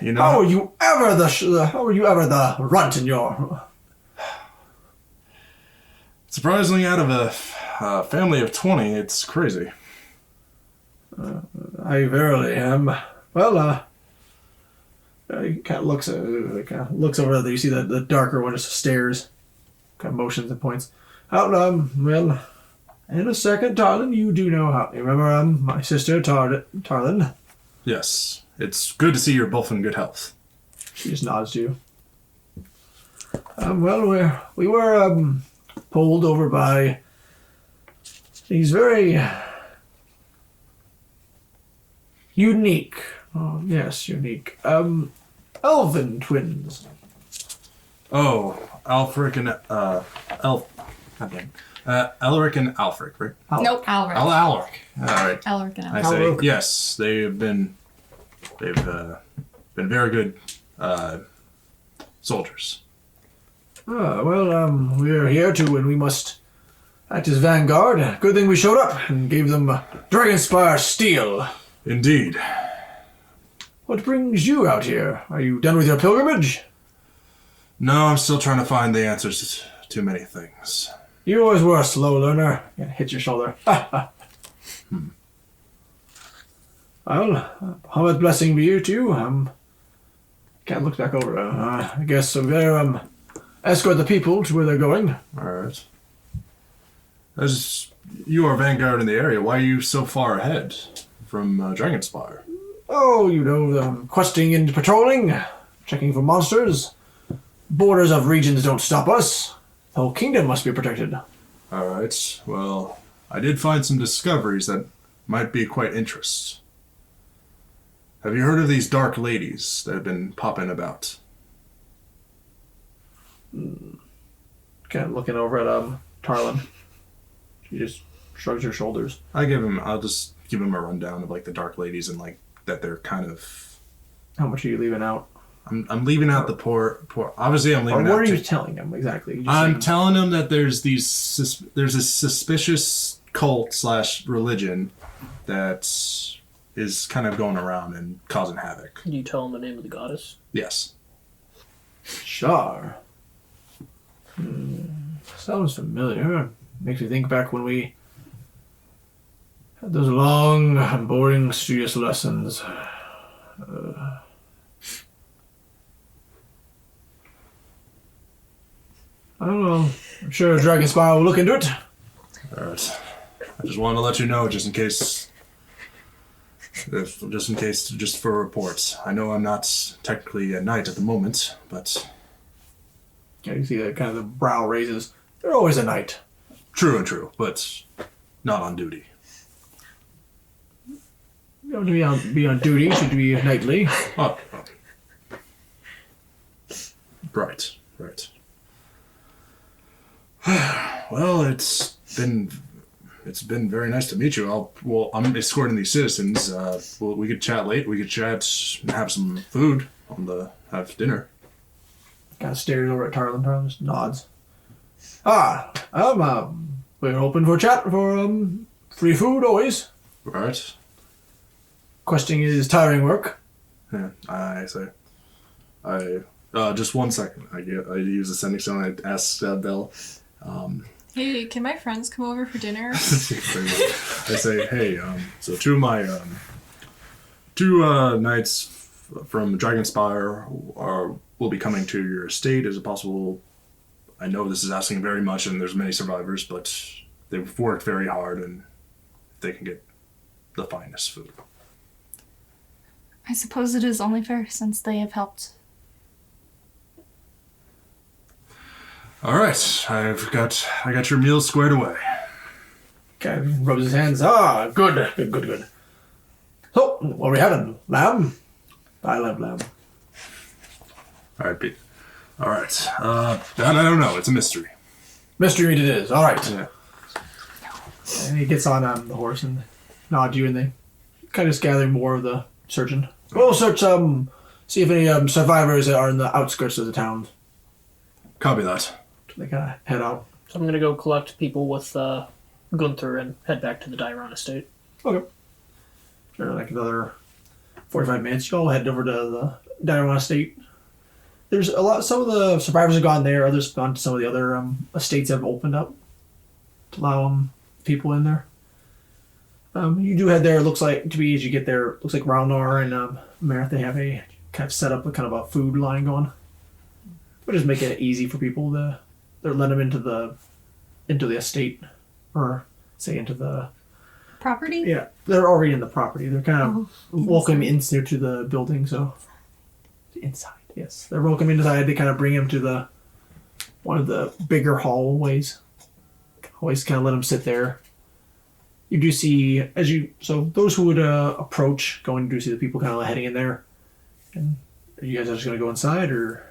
you know, How were you ever the runt in your? surprisingly, out of a family of 20, it's crazy. I verily am. Well, he kind of looks over there. You see the darker one just stares, kind of motions and points. Well, in a second, Tarlin, you do know how. You remember my sister Tarlin? Yes, it's good to see you're both in good health. She just nods to you. Well, we were pulled over by these very unique. Oh, yes, unique. Elven twins. Oh, Alfric and Elric and Alfric, right? Nope. Alric. Alric. All right. Alric and I Alric. say Alric. yes. They've been very good soldiers. Well, we're here too, and we must act as vanguard. Good thing we showed up and gave them Dragonspire steel. Indeed. What brings you out here? Are you done with your pilgrimage? No, I'm still trying to find the answers to many things. You always were a slow learner. Yeah, hit your shoulder. Well, Muhammad's blessing be you too. Can't look back over. I guess we better escort the people to where they're going. All right. As you are vanguard in the area, why are you so far ahead from Dragonspire? Oh, you know, questing and patrolling, checking for monsters. Borders of regions don't stop us. The whole kingdom must be protected. All right. Well, I did find some discoveries that might be quite interest. Have you heard of these dark ladies that have been popping about? Kind of looking over at Tarlin. She just shrugs her shoulders. I'll just give him a rundown of like the dark ladies and like that they're kind of. How much are you leaving out? I'm leaving out the poor. Obviously, I'm Or leaving what out. are you telling him exactly? You're just I'm saying- telling him that there's a suspicious cult / religion that is kind of going around and causing havoc. Can you tell him the name of the goddess? Yes. Shar. Sounds familiar. Makes me think back when we had those long, boring, studious lessons. I don't know. I'm sure Dragonspire will look into it. All right. I just wanted to let you know, just in case, just for reports. I know I'm not technically a knight at the moment, but Yeah, you see that kind of the brow raises. They're always a knight. true, but not on duty. You don't have to be on duty to be knightly. Oh. Right. Well, it's been very nice to meet you. I'm escorting these citizens. We could chat late. We could chat and have some food have dinner. Kind of stares over at Tarlin. Tarlin just nods. We're open for chat for free food always. Right. Questing is tiring work. Yeah. I say. Just 1 second. I use the sending stone. I ask Belle. Hey, can my friends come over for dinner? I say, hey, so two of my knights from Dragonspire will be coming to your estate. Is it possible? I know this is asking very much, and there's many survivors, but they've worked very hard, and they can get the finest food. I suppose it is only fair since they have helped. All right, I got your meal squared away. Okay, rubs his hands. Good. So, what are we having? Lamb? I love lamb. All right, Pete. All right. I don't know. It's a mystery. Mystery meat it is. All right. Yeah. And he gets on the horse and nods you, and they kind of just gather more of the searching. We'll search, see if any survivors are in the outskirts of the town. Copy that. So they kind of head out. So I'm gonna go collect people with Gunther and head back to the Dairon estate. Okay. Sure, like another 45 minutes. You all head over to the Dairon estate. There's some of the survivors have gone there, others have gone to some of the other estates that have opened up to allow people in there. You do head there. It looks like, as you get there, it looks like Ralnar and Marith, they have a kind of set up a kind of a food line going. But just make it easy for people to let them into the estate, or say into the Property? yeah. They're already in the property. They're kind of welcome into the building. So inside, yes, they're welcome inside. They kind of bring them to one of the bigger hallways. Always kind of let them sit there. You do see so those who would approach going to see the people kind of heading in there. And you guys are just gonna go inside, or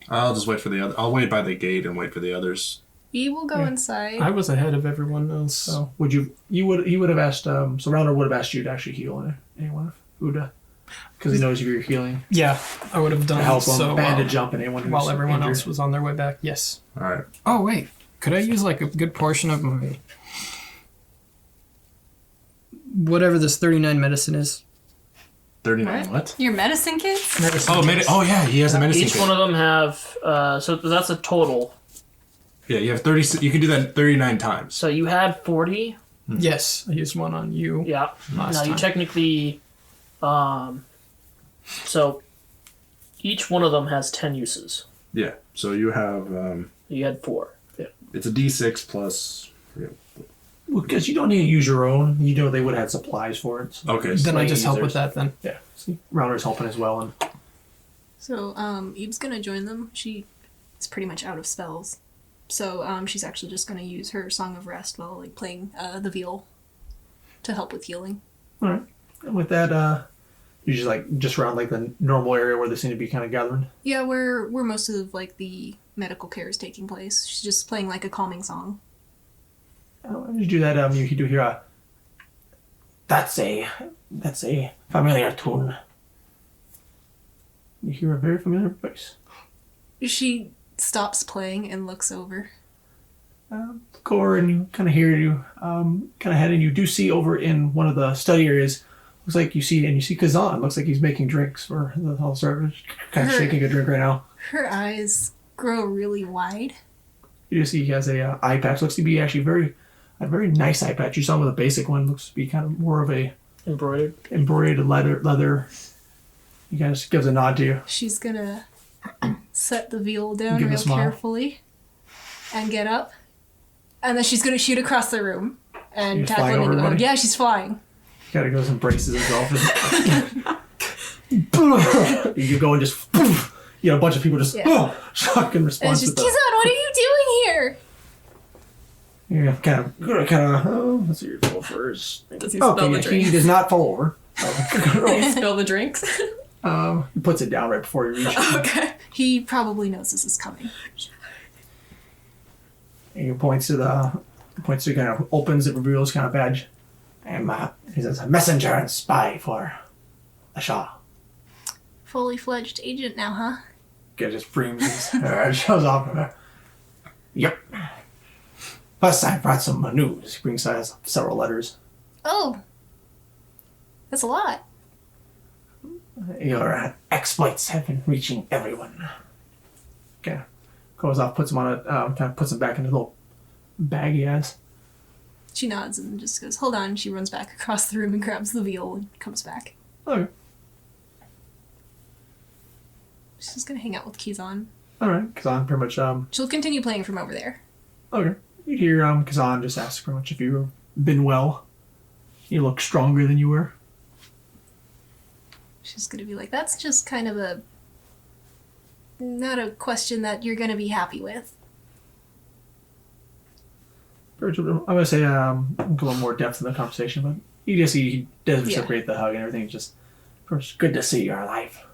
I'll just wait for the other. I'll wait by the gate and wait for the others. He will go inside. I was ahead of everyone else. So would you would have asked so Rauner would have asked you to actually heal anyone who'd because he knows you're healing Yeah, I would have done to help so him bandage up and anyone who's while everyone injured. else was on their way back. Yes. All right. Oh wait, could I use like a good portion of my whatever this 39 medicine is? 39. What? Your medicine kits? Medicine. Oh yeah, he has a medicine Each kit. one of them have so that's a total. Yeah, you have 30. You can do that 39 times. So you had 40. Yes, I used one on you. Yeah. Last Now you time. technically, so each one of them has 10 uses. Yeah. So you have. You had 4. It's a D6 plus. Well, because you don't need to use your own. You know they would have had supplies for it. So Okay. Then I like just help with users. that then. Yeah. See, Rauner's helping as well, and So, Eve's gonna join them. She is pretty much out of spells. So, she's actually just gonna use her Song of Rest while, like, playing the viol to help with healing. all right. And with that, you just around like the normal area where they seem to be kind of gathering. Yeah, where most of, like, the medical care is taking place. She's just playing, like, a calming song. As you do that, you do hear that's a familiar tune. You hear a very familiar voice. She stops playing and looks over. Go over and you kind of hear you kind of head, and you do see over in one of the study areas. Looks like you see Kazan. Looks like he's making drinks for the whole service. Kind of shaking a drink right now. Her eyes grow really wide. You do see he has a eye patch. Looks to be actually a very nice eye patch. You saw him with a basic one. Looks to be kind of more of a embroidered leather. He kind of gives a nod to you. She's gonna set the viol down Give a real smile. carefully and get up. And then she's gonna shoot across the room and You're tackle flying over anyone. everybody? Yeah, she's flying. He kind of goes and braces himself. And you go and just, a bunch of people just, Yeah. shock in And response she's with Kizan, what are you doing here? Yeah, kind of. Let's see your roll first. Does he spill the He drink? does not fall over. Spill the drinks? He puts it down right before you reach. Okay. He probably knows this is coming. And he points to kind of opens it, reveals kind of badge. He says, a messenger and spy for the Shah. Fully fledged agent now, huh? Guy just frames his shows off. Yep. Plus, I brought some news. He brings several letters. Oh. That's a lot. Your exploits have been reaching everyone. Okay. Goes off, puts him on it, kind of puts him back in the little bag he has. She nods and just goes, hold on. She runs back across the room and grabs the viol and comes back. Okay. She's just gonna hang out with Kizan. Alright, Kazan pretty much, She'll continue playing from over there. okay. You hear, Kazan just ask pretty much if you've been well. You look stronger than you were. She's gonna be like, that's just kind of not a question that you're gonna be happy with. I'm gonna say, a little more depth in the conversation, but you just see he does Yeah. reciprocate the hug and everything. Just, first, good to see you're alive.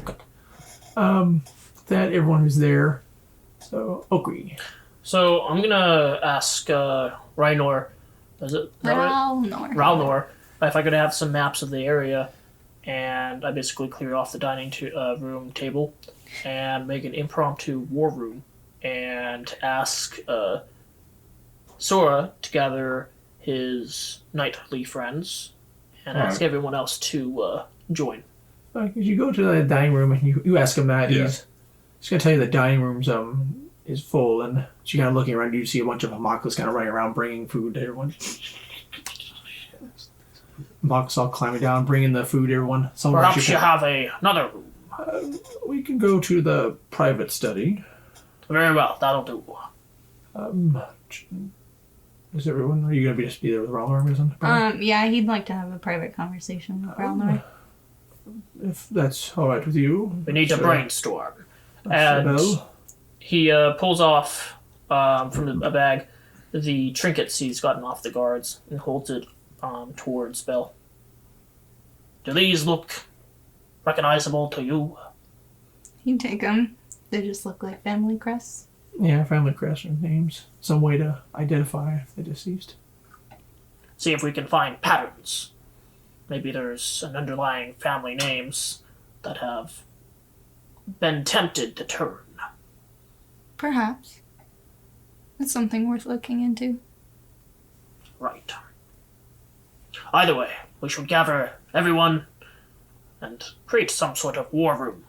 Good. That everyone who's there. So, Okri. So I'm gonna ask Reinor, is it that right? Ralnor, if I could have some maps of the area, and I basically clear off the dining room table and make an impromptu war room, and ask Sora to gather his knightly friends, and ask everyone else to join. You go to the dining room and you ask him that. Yeah. He's gonna tell you the dining room's is full, and so you're kind of looking around. You see a bunch of homunculus kind of running around, bringing food to everyone. Homunculus all climbing down, bringing the food to everyone. Some of them Perhaps you have another room. we can go to the private study. Very well, that'll do. Is everyone? Are you gonna just be there with Ralnor or something? Yeah, he'd like to have a private conversation with Ralnor. If that's all right with you. We need to Sir. brainstorm. Sir And Bell. he pulls off from a bag the trinkets he's gotten off the guards and holds it towards Bell. Do these look recognizable to you? He'd take him. They just look like family crests. Yeah, family crest or names. Some way to identify the deceased. See if we can find patterns. Maybe there's an underlying family names that have been tempted to turn. Perhaps. It's something worth looking into. Right. Either way, we should gather everyone and create some sort of war room.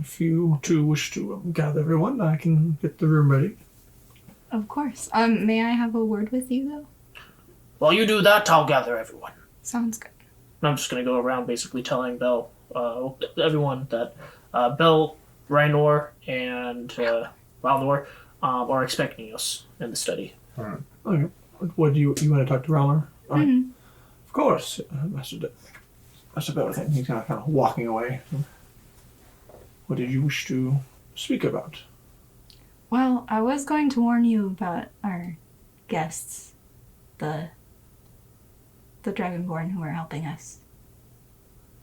If you two wish to gather everyone, I can get the room ready. Of course. May I have a word with you, though? While you do that, I'll gather everyone. Sounds good. And I'm just going to go around basically telling Belle, everyone that Belle, Raynor, and Valnor are expecting us in the study. All right. Okay. What do you want to talk to Rowler? Mhm. Of course, Master Bellington. He's kind of walking away. What did you wish to speak about? Well, I was going to warn you about our guests, the Dragonborn who are helping us,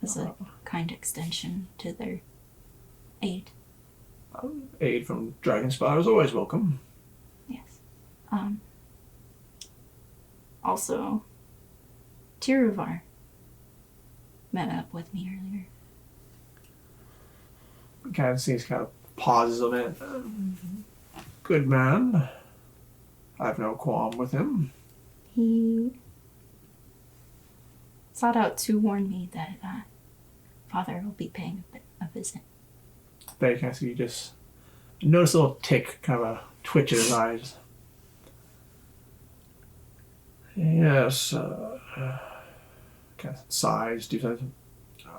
as a kind extension to their aid. Aid from Dragonspire is always welcome. Yes. Also, Tiruvar met up with me earlier. Kind of sees, kind of pauses a minute. Good man. I have no qualm with him. He sought out to warn me that Father will be paying a visit. They kind of see you just notice a little tick, kind of a twitch in his eyes. Yes, kind of sighs, do something.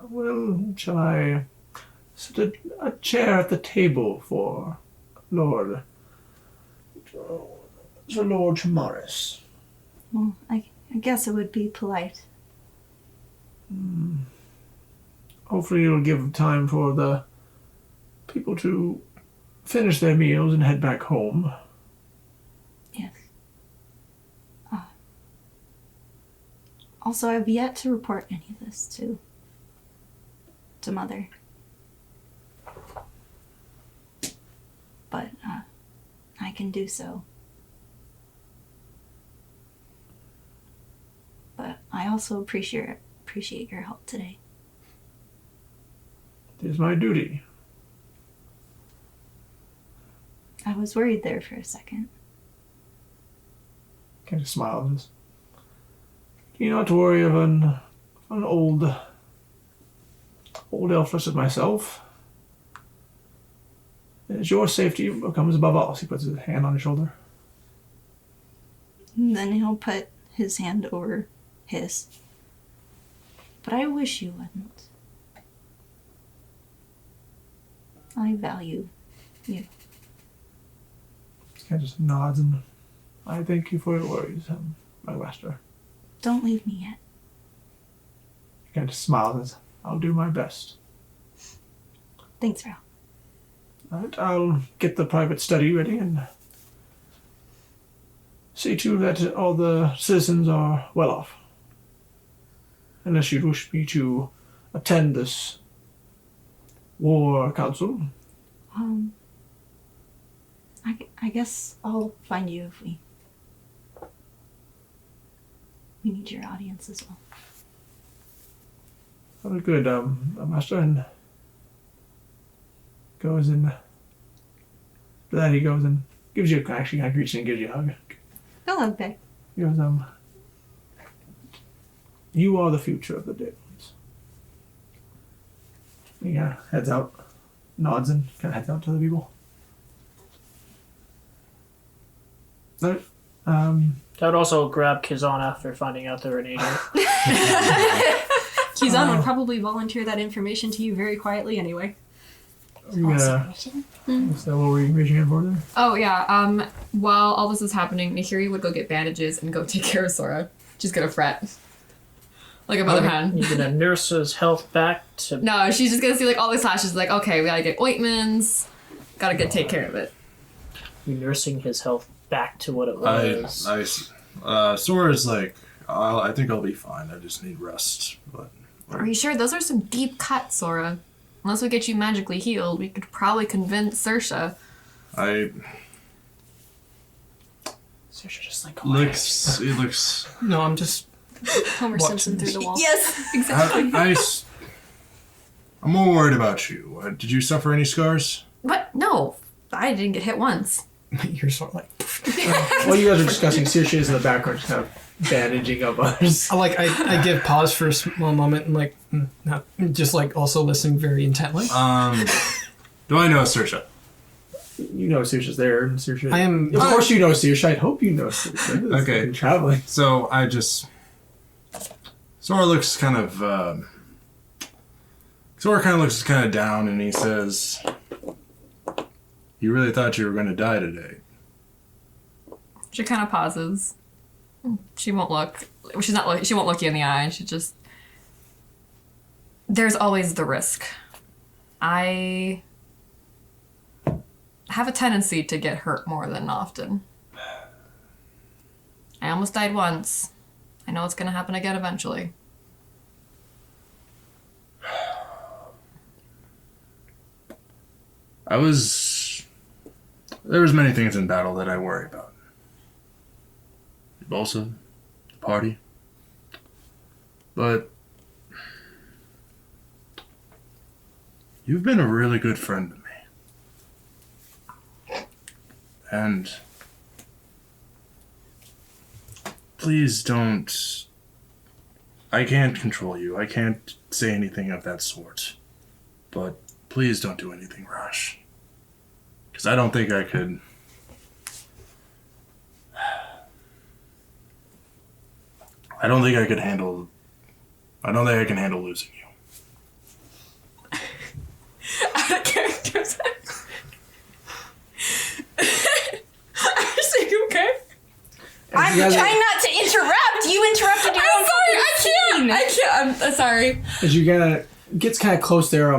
Well, shall I set a chair at the table for Sir Lord Morris? Well, I guess it would be polite. Hopefully it'll give time for the people to finish their meals and head back home. Yes. Also, I've yet to report any of this to Mother. But I can do so. But I also appreciate your help today. It is my duty. I was worried there for a second. Kind of smiles. You not to worry of an old elf such as myself. It's your safety comes above all. So he puts his hand on his shoulder. And then he'll put his hand over his. But I wish you wouldn't. I value you. He kind of just nods and I thank you for your worries, my master. Don't leave me yet. He kind of smiles and says, I'll do my best. Thanks, Val. All right, I'll get the private study ready and see to that all the citizens are well off. Unless you'd wish me to attend this war council. I guess I'll find you if we need your audience as well. Very good, master, and goes and then he goes and gives you actually kind of reaches and gives you a hug. Hello, babe. He goes, you are the future of the Daemons. He kind of heads out, nods and kind of heads out to the people. Alright, I would also grab Kizan after finding out they're an agent. Kizan would probably volunteer that information to you very quietly anyway. is that what we're reaching in for there? Oh yeah. While all this is happening, Nahiri would go get bandages and go take care of Sora. She's gonna fret. Like a mother hen. You're gonna nurse his health back to. No, she's just gonna see like all these flashes. Like, okay, we gotta get ointments. Gotta take care of it. You're nursing his health back to what it was. Sora's like, I think I'll be fine. I just need rest. But Are you sure? Those are some deep cuts, Sora. unless we get you magically healed, we could probably convince Saoirse. So you're just like, It looks. No, I'm just. Homer Simpson through the wall. Yes, exactly. I'm more worried about you. Did you suffer any scars? What? No, I didn't get hit once. You're sort of like. While you guys are discussing, Saoirse is in the background, just kind of bandaging up others. I give pause for a small moment and like, not, just like also listen very intently. Do I know Saoirse? You know Saoirse's there, and Saoirse. I am. Of course, you know Saoirse. I hope you know Saoirse. Okay. Been traveling. So I just. Sora looks kind of down, and he says, "You really thought you were going to die today?" She kind of pauses. She won't look. She's not. She won't look you in the eye. She just. There's always the risk. I have a tendency to get hurt more than often. I almost died once. I know it's gonna happen again eventually. There was many things in battle that I worry about. Also, the party. But you've been a really good friend to me. And please don't. I can't control you. I can't say anything of that sort. But please don't do anything rash. Because I don't think I could. I don't think I can handle losing you. Out of characters. Are you okay? I'm trying not to interrupt. You interrupted your own. I can't. I'm sorry. As you gets kind of close there,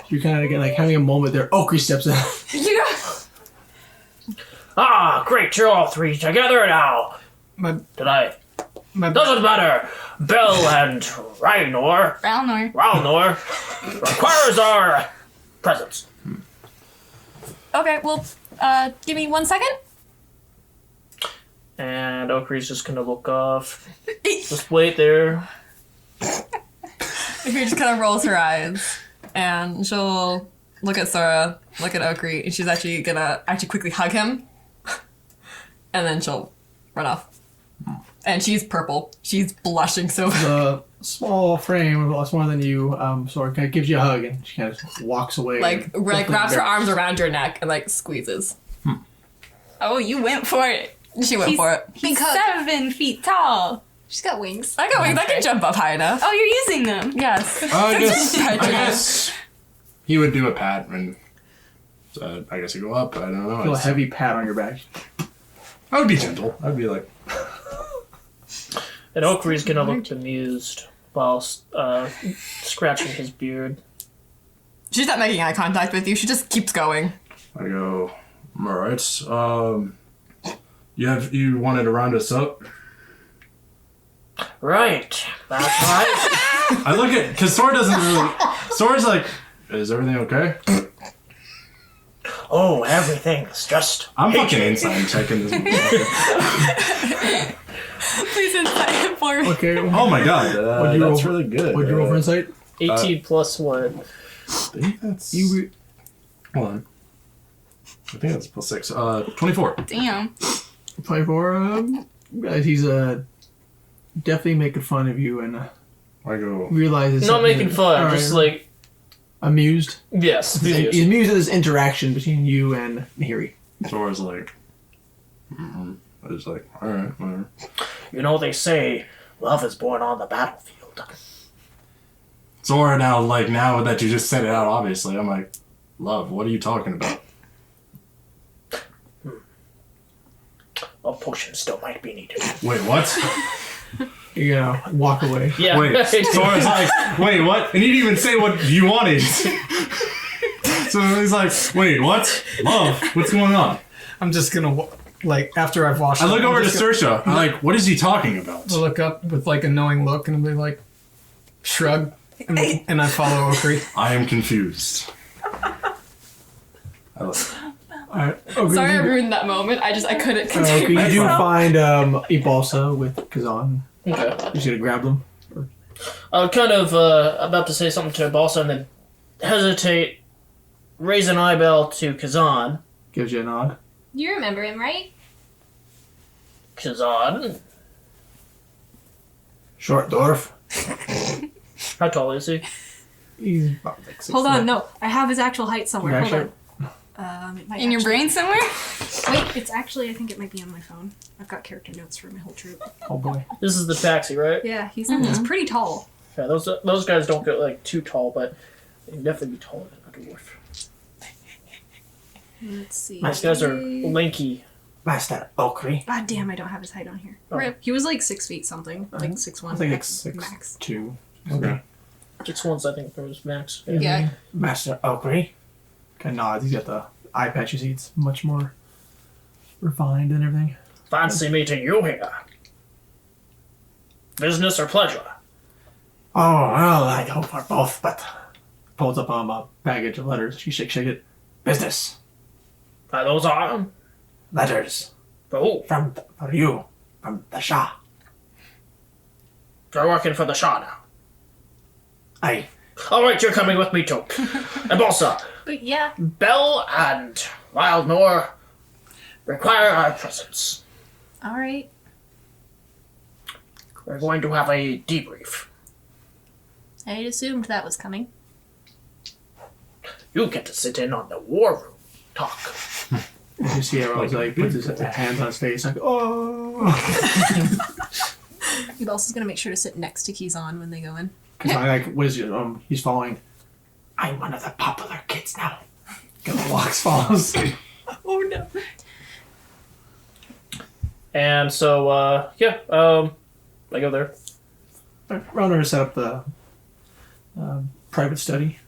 you kind of get like having a moment there. Oakley steps in. You. ah, great, you're all three together now. My Doesn't matter. Bill and Rylnor requires our presence. Okay. Well, give me 1 second. And Oakley's just gonna look off. Just wait there. She just kind of rolls her eyes, and she'll look at Sora, look at Okri, and she's actually gonna quickly hug him, and then she'll run off. And she's purple. She's blushing so bad. The small frame, a lot smaller than you, sort of kind of gives you a hug, and she kind of walks away. Like wraps her arms around your neck and like squeezes. Oh, you went for it. She went for it. He's 7 feet tall. She's got wings. I got wings. I can jump up high enough. Oh, you're using them. Yes. I guess he would do a pat, and I guess he'd go up. I don't know. Feel a heavy pat on your back. I would be gentle. I'd be like, And Oakley's gonna look bemused while scratching his beard. She's not making eye contact with you. She just keeps going. I go, all right. You wanted to round us up? Right, that's right. I look at, because Sora doesn't really. Sora's like, is everything okay? Oh, everything's just. I'm fucking inside checking this. Please insight him for me. Okay. Oh my god, that's really good. What'd you roll for insight? 18 plus 1. I think that's. Hold on. I think that's plus 6. 24. Damn. 24. Guys, he's definitely making fun of you, and I go. realizes Not making fun, Alright. just like. amused. Yes, He's amused at this interaction between you and Mihiri. Sora's like. I was like, alright, whatever. You know, they say love is born on the battlefield. Sora now that you just said it out, obviously, I'm like, love, what are you talking about? A potion still might be needed. Wait, what? You know, walk away. Yeah. Wait, Sora's like, wait, what? And he didn't even say what you wanted. So he's like, wait, what? Love, what's going on? I'm just gonna like after I've washed. I look up, I'm over to just gonna- Saoirse. I'm like, what is he talking about? I'll look up with like a knowing look and be like, shrug. And I follow Okri. I am confused. I look. Alright. Okri, Sorry I you, ruined that moment. I couldn't Okri, contain you do myself. find a balsa with Kazan. Okay. You're just gonna grab them. I was kind of about to say something to Balsa and then hesitate, raise an eyebrow to Kazan. Gives you a nod. You remember him, right? Kazan? Short dwarf. How tall is he? He's about like 6 Hold foot. on, no. I have his actual height somewhere. You Hold actually- on. It might In your actually- brain somewhere? Wait, it's actually, I think it might be on my phone. I've got character notes for my whole troop. Oh boy. This is the taxi, right? Yeah, he's pretty tall. Yeah, those guys don't get like too tall, but they can definitely be taller than a dwarf. Let's see. These guys are lanky. Master Okri. God damn, I don't have his height on here. Oh. Rip. He was like 6 feet something. Like 6'1". I think max. it's max. 6'2". Okay. 6'1", I think, for his max. Yeah. Master Okri. Kind of nods. He's got the eye patch. You see, it's much more refined and everything. Fancy meeting you here. Business or pleasure? Oh, well, I hope for both, but pulls up a package of letters. She shake it. Business. Those are Letters. oh, For you. From the Shah. you're working for the Shah now. Aye. All right, you're coming with me too. And Balsa, But yeah. Bell and Wildmoor require our presence. Alright. We're going to have a debrief. I had assumed that was coming. You get to sit in on the war room talk. You see everyone's like, puts his hands on his face, like, oh. He also is gonna make sure to sit next to Kizan when they go in. Because I like, what is it? He's following. I'm one of the popular kids now. Gonna walks, follows. Oh no. And so, I go there. Runner set up the private study.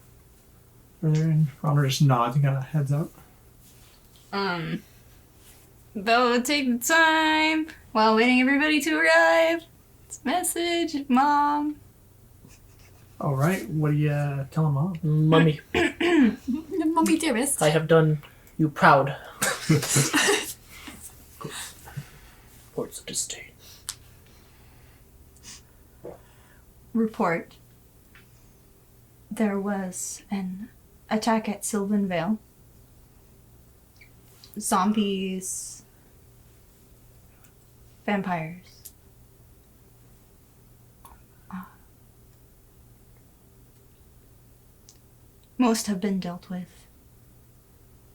There, and Runner just nods and kind of heads out. Belle would take the time while waiting everybody to arrive. It's a message, Mom. All right, what do you tell him, Mom? Mummy, Mommy dearest. I have done you proud. Words of disdain. Report. There was an attack at Sylvan Vale. Zombies. Vampires. Most have been dealt with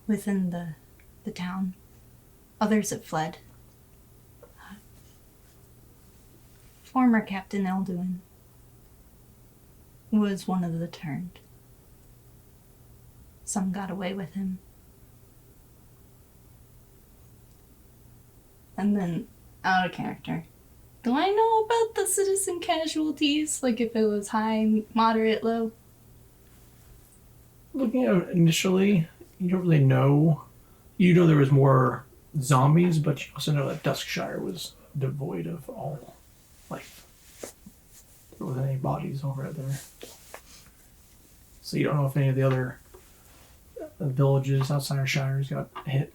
within the town. Others have fled. Former Captain Elduin was one of the turned. Some got away with him. And then, out of character. Do I know about the citizen casualties? Like if it was high, moderate, low? Looking at it initially, you don't really know. You know there was more zombies, but you also know that Duskshire was devoid of all life. There wasn't any bodies over there. So you don't know if any of the other villages outside of Shires got hit.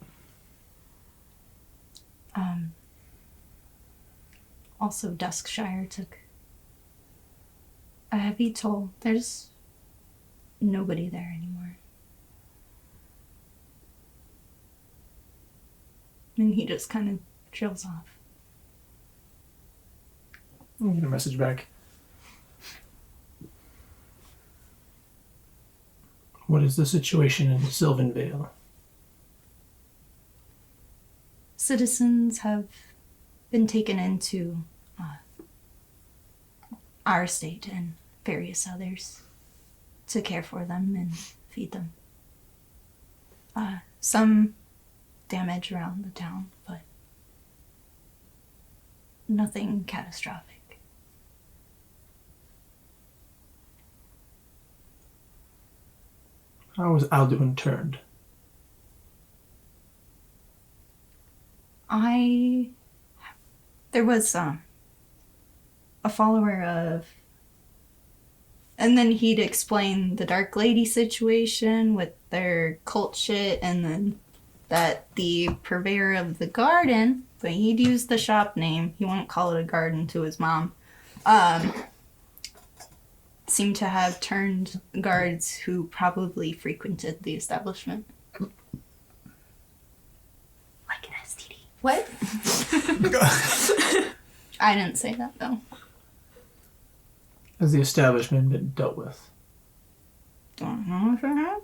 Also, Duskshire took a heavy toll. There's nobody there anymore. And he just kind of trails off. I'll get a message back. What is the situation in Sylvan Vale? Citizens have been taken into our estate and various others to care for them and feed them. Some damage around the town, but nothing catastrophic. How was Alduin turned? There was a follower of And then he'd explain the Dark Lady situation with their cult shit, and then that the purveyor of the garden, but he'd use the shop name, he wouldn't call it a garden to his mom, seemed to have turned guards who probably frequented the establishment. Like an STD. What? I didn't say that, though. Has the establishment been dealt with? Don't know if it has.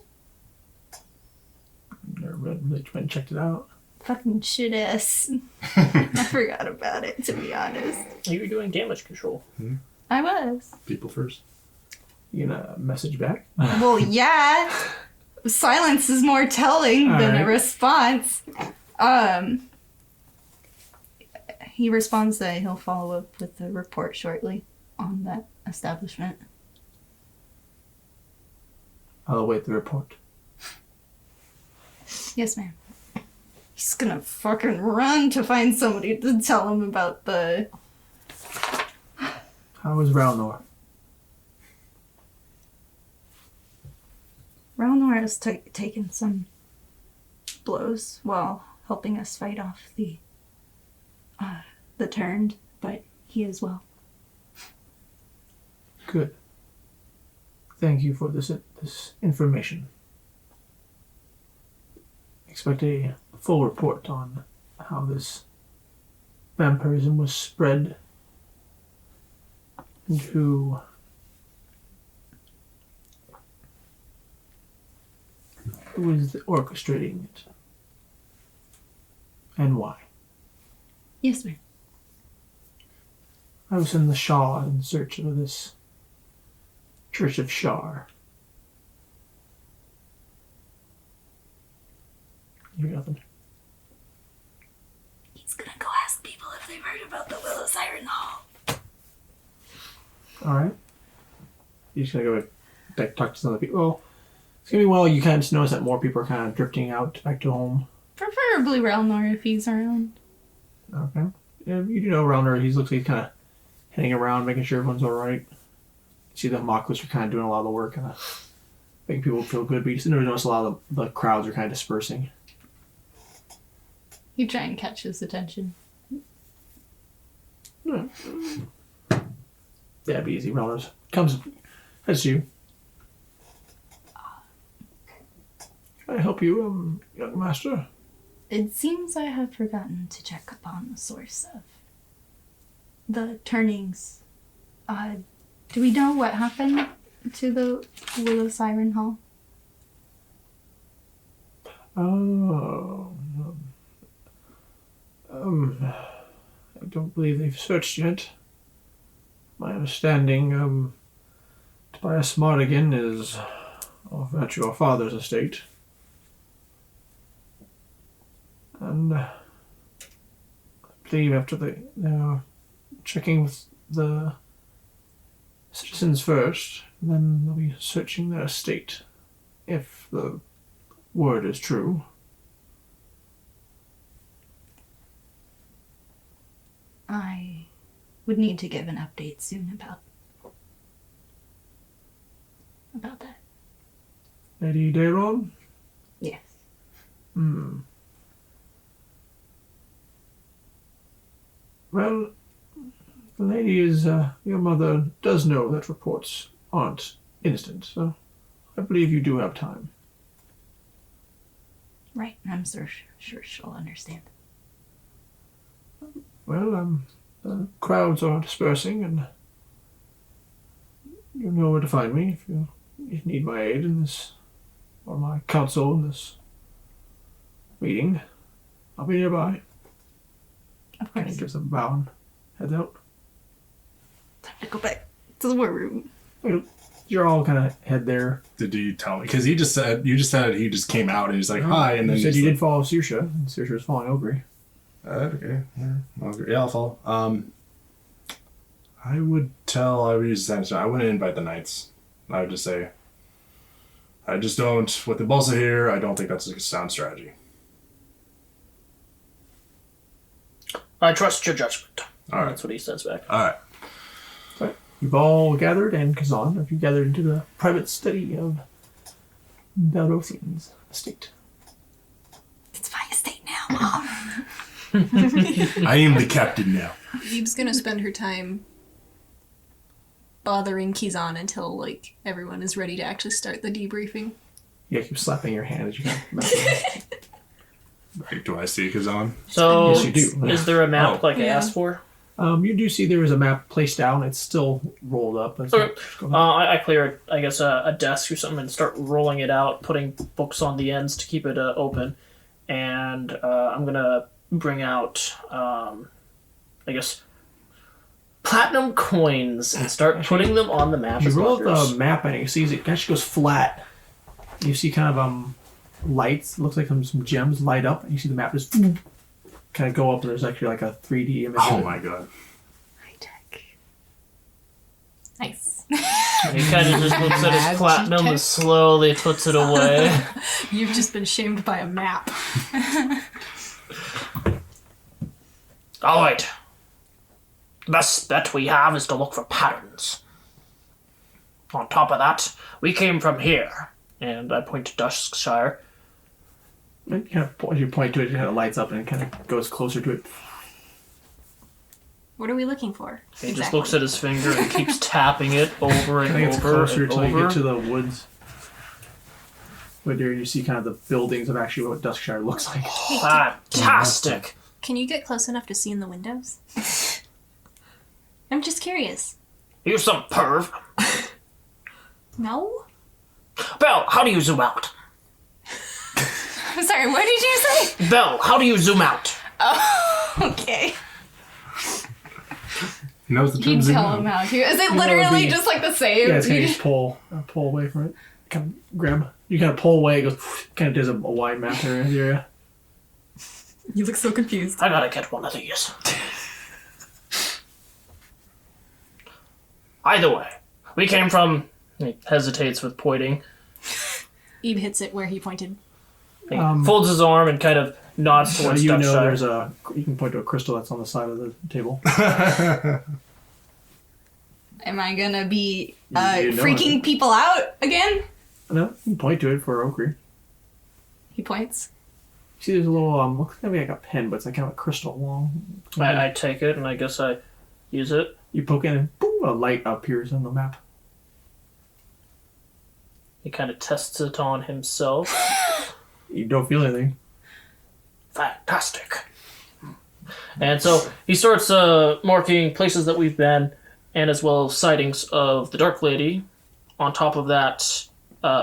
Never really went and checked it out. Fucking shit ass. I forgot about it, to be honest. You were doing damage control. I was. People first. You gonna message back? Well, yeah. Silence is more telling than a Alright. response. He responds that he'll follow up with a report shortly on that establishment. I'll await the report. Yes, ma'am. He's gonna fucking run to find somebody to tell him about the... How was Ralnor? Ralnor has taken some blows while helping us fight off the turned, but he is well. Good. Thank you for this information. Expect a full report on how this vampirism was spread and who is orchestrating it and why. Yes, ma'am. I was in the Shah in search of this Church of Shar. You hear nothing? He's gonna go ask people if they've heard about the Willow Siren Hall. Alright. You're just gonna go back talk to some other people. Well, it's gonna be well, you kind of just notice that more people are kind of drifting out back to home. Preferably Ralnor if he's around. Okay. Yeah, you do know Rounder, he looks like he's kind of heading around, making sure everyone's alright. See the Mocklists are kind of doing a lot of the work, kind of making people feel good, but you just notice a lot of the crowds are kind of dispersing. You try and catch his attention. Yeah, it'd be easy. Rounders comes, that's you. Can I help you, young master? It seems I have forgotten to check upon the source of the turnings. Do we know what happened to the Willow Siren Hall? Oh, I don't believe they've searched yet. My understanding, Tobias Mardigan is at your father's estate. And I believe after they are checking with the citizens first, then they'll be searching their estate, if the word is true. I would need to give an update soon about that. Lady Daron? Yes. Well, the lady is, your mother does know that reports aren't instant, so I believe you do have time. Right, I'm sure she'll understand. Well, the crowds are dispersing, and you know where to find me if you need my aid in this, or my counsel in this meeting. I'll be nearby. Of Kind course. of gives a bow and heads out. Time to go back to the war room. You're all kind of head there. Did you tell me? Because you just said he just came out and he's like, hi, and then you said he's you like, did follow Saoirse, and Saoirse was following Ogre. Okay, yeah, I'll follow. I would use the same. I wouldn't invite the knights. I would just say, I just don't. With the Balsa here, I don't think that's a sound strategy. I trust your judgment. All right. That's what he says back. All right. You've all gathered, and Kazan, have you gathered into the private study of Baldothian's estate? It's my estate now, Mom. I am the captain now. Eve's gonna spend her time bothering Kizan until, like, everyone is ready to actually start the debriefing. You keep slapping your hand as you kind of mess with it. Right, do I see Kazan? So, Yes, you do. is there a map Oh. like I Yeah. asked for? You do see there is a map placed down. It's still rolled up. It's Okay. not- I clear, I guess, a desk or something and start rolling it out, putting books on the ends to keep it open. And I'm going to bring out, I guess, platinum coins and start putting them on the map You as roll markers. the map and you see it actually goes flat. You see kind of lights. It looks like some gems light up, and you see the map just kind of go up. And there's actually like a 3D image. Oh of it. my god. High tech. Nice. And he kind of just looks at his platinum and slowly puts it away. You've just been shamed by a map. All right. The best bet we have is to look for patterns. On top of that, we came from here. And I point to Duskshire. And you kind of, as you point to it, it kind of lights up and it kind of goes closer to it. What are we looking for? He just looks at his finger and keeps tapping it over I and think it's over closer and until you over. get to the woods. Where there you see kind of the buildings of actually what Duskshire looks like. Fantastic! Can you get close enough to see in the windows? I'm just curious. You some perv. No? Belle, how do you zoom out? I'm sorry, what did you say? Belle, how do you zoom out? Oh, okay. He knows the You term zoom tell out. him how to. Is it know, literally the- just like the same? Yeah, it's kind You of just pull away from it. Kind of grab. You kind of pull away. It goes. Kind of does a wide map there in the area. You look so confused. I gotta get one of these. Either way, we came from... He hesitates with pointing. Eve hits it where he pointed. He folds his arm and kind of nods So towards you know Duskshire. there's a. You can point to a crystal that's on the side of the table. Am I gonna be You know freaking it. people out again? No, you can point to it for Okri. He points. See, there's a little looks maybe like a pen, but it's like kind of a crystal long. I take it and I guess I use it. You poke in and boom, a light appears on the map. He kind of tests it on himself. You don't feel anything. Fantastic. And so he starts marking places that we've been, and as well as sightings of the Dark Lady. On top of that,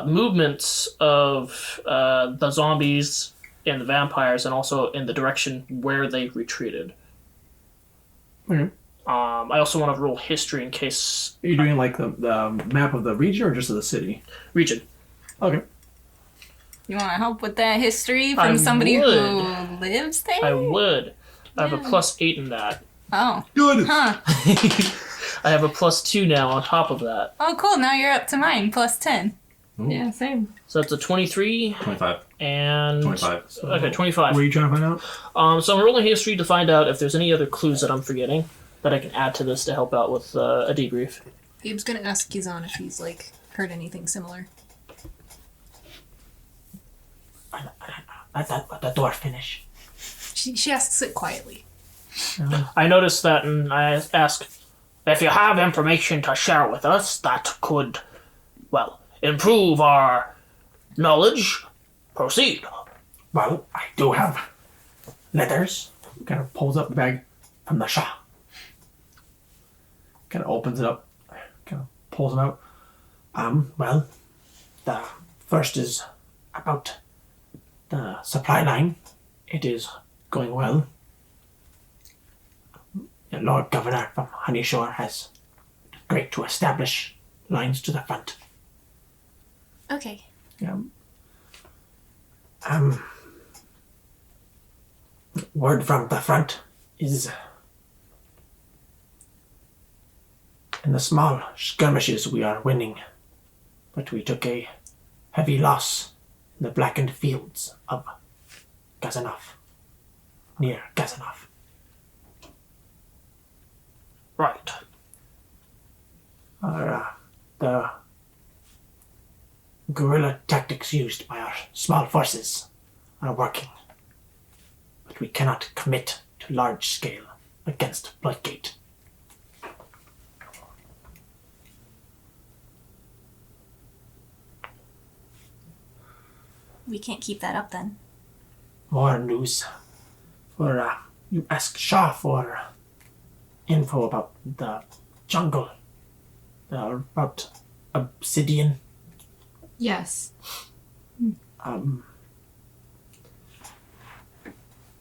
movements of the zombies and the vampires, and also in the direction where they retreated. Okay. I also want to roll history in case Are you doing like the map of the region or just of the city? region. Okay. You want to help with that history I from somebody would. who lives there? I would. I have a +8 in that. Oh. Good. Huh. I have a +2 now on top of that. Oh, cool. Now you're up to mine, plus 10. Ooh. Yeah, same. So that's a 23 25. and 25. Okay, 25. What are you trying to find out? So I'm rolling history to find out if there's any other clues that I'm forgetting that I can add to this to help out with a debrief. Eve's gonna ask Kizan if he's, like, heard anything similar. Let the door finish. She asks it quietly. I noticed that and I ask if you have information to share with us that could, well, improve our knowledge, proceed. Well, I do have letters. Kind of pulls up the bag from the Shah. Kind of opens it up. Kind of pulls them out. Well, the first is about the supply line. It is going well. The Lord Governor from Honeyshore has agreed to establish lines to the front. Okay. Word from the front is in the small skirmishes we are winning, but we took a heavy loss in the blackened fields of Gazanov, near Gazanov. Right. the guerrilla tactics used by our small forces are working. But we cannot commit to large scale against Bloodgate. We can't keep that up then. More news. You asked Shah for info about the jungle. About obsidian. Yes.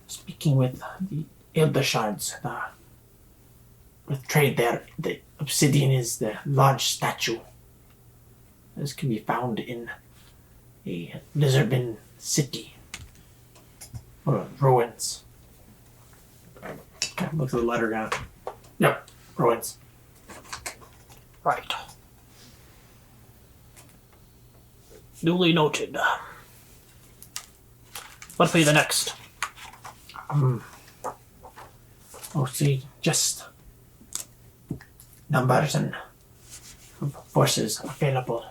Speaking with the Elder Shards, with trade there, the obsidian is the large statue. This can be found in a Lizardman city or ruins. Okay, look at the letter down. Yep, ruins. Right. Duly noted. What'll be the next? Mostly just numbers and forces available,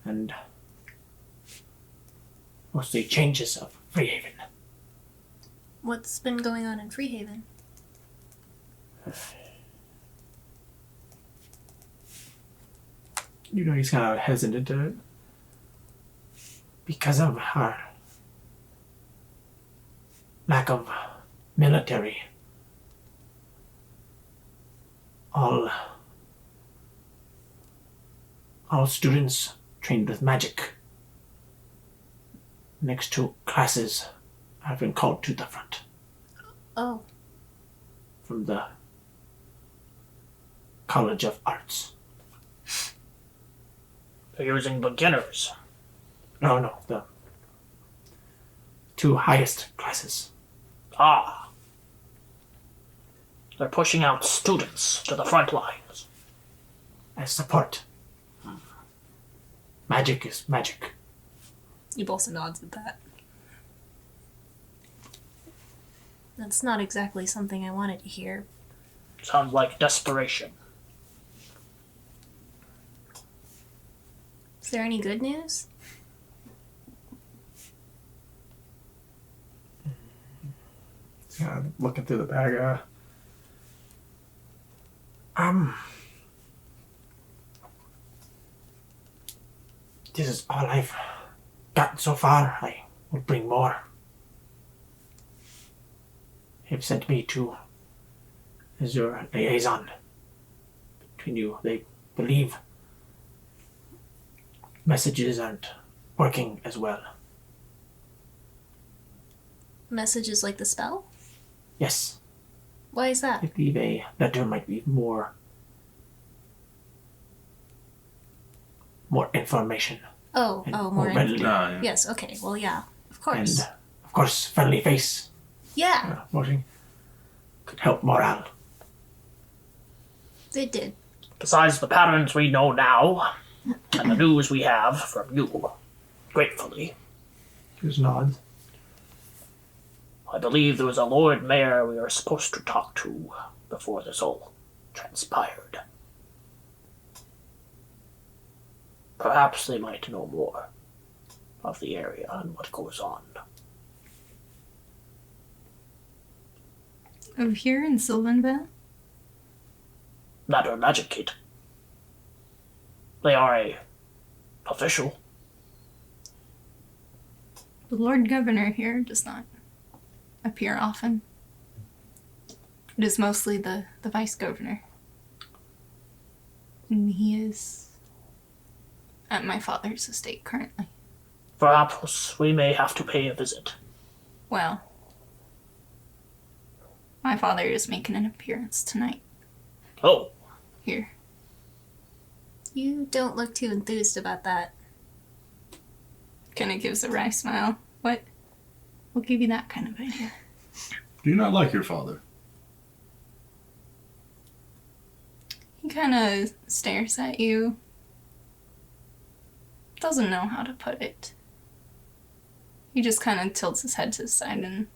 and mostly changes of Freehaven. What's been going on in Freehaven? You know, he's kind of hesitant to it. Because of our lack of military, all students trained with magic. Next two classes have been called to the front Oh, from the College of Arts. They're using beginners. No, the two highest classes. Ah. They're pushing out students to the front lines as support. Magic is magic. you also nods at that. That's not exactly something I wanted to hear. Sounds like desperation. Is there any good news? Kind of looking through the bag. This is all I've gotten so far. I will bring more. They've sent me to as your liaison between you. They believe messages aren't working as well. Messages like the spell? Yes, Why is that? I believe a letter might be more information. Oh, and more readily. Yeah. Yes, okay. Well, yeah. Of And course. of course, friendly face Yeah, voting could help morale. it did. Besides the patterns we know now, and the news we have from you, gratefully, Just nods. I believe there was a Lord Mayor we were supposed to talk to before this all transpired. Perhaps they might know more of the area and what goes on. Over here in Sylvanville? That are Magic Kid. They are a official. The Lord Governor here does not appear often. It is mostly the Vice Governor. And he is at my father's estate currently. Perhaps we may have to pay a visit. Well, my father is making an appearance tonight Oh, here. You don't look too enthused about that. Kind of gives a wry smile. What will give you that kind of idea? Do you not like your father? He kind of stares at you. Doesn't know how to put it. He just kind of tilts his head to the side and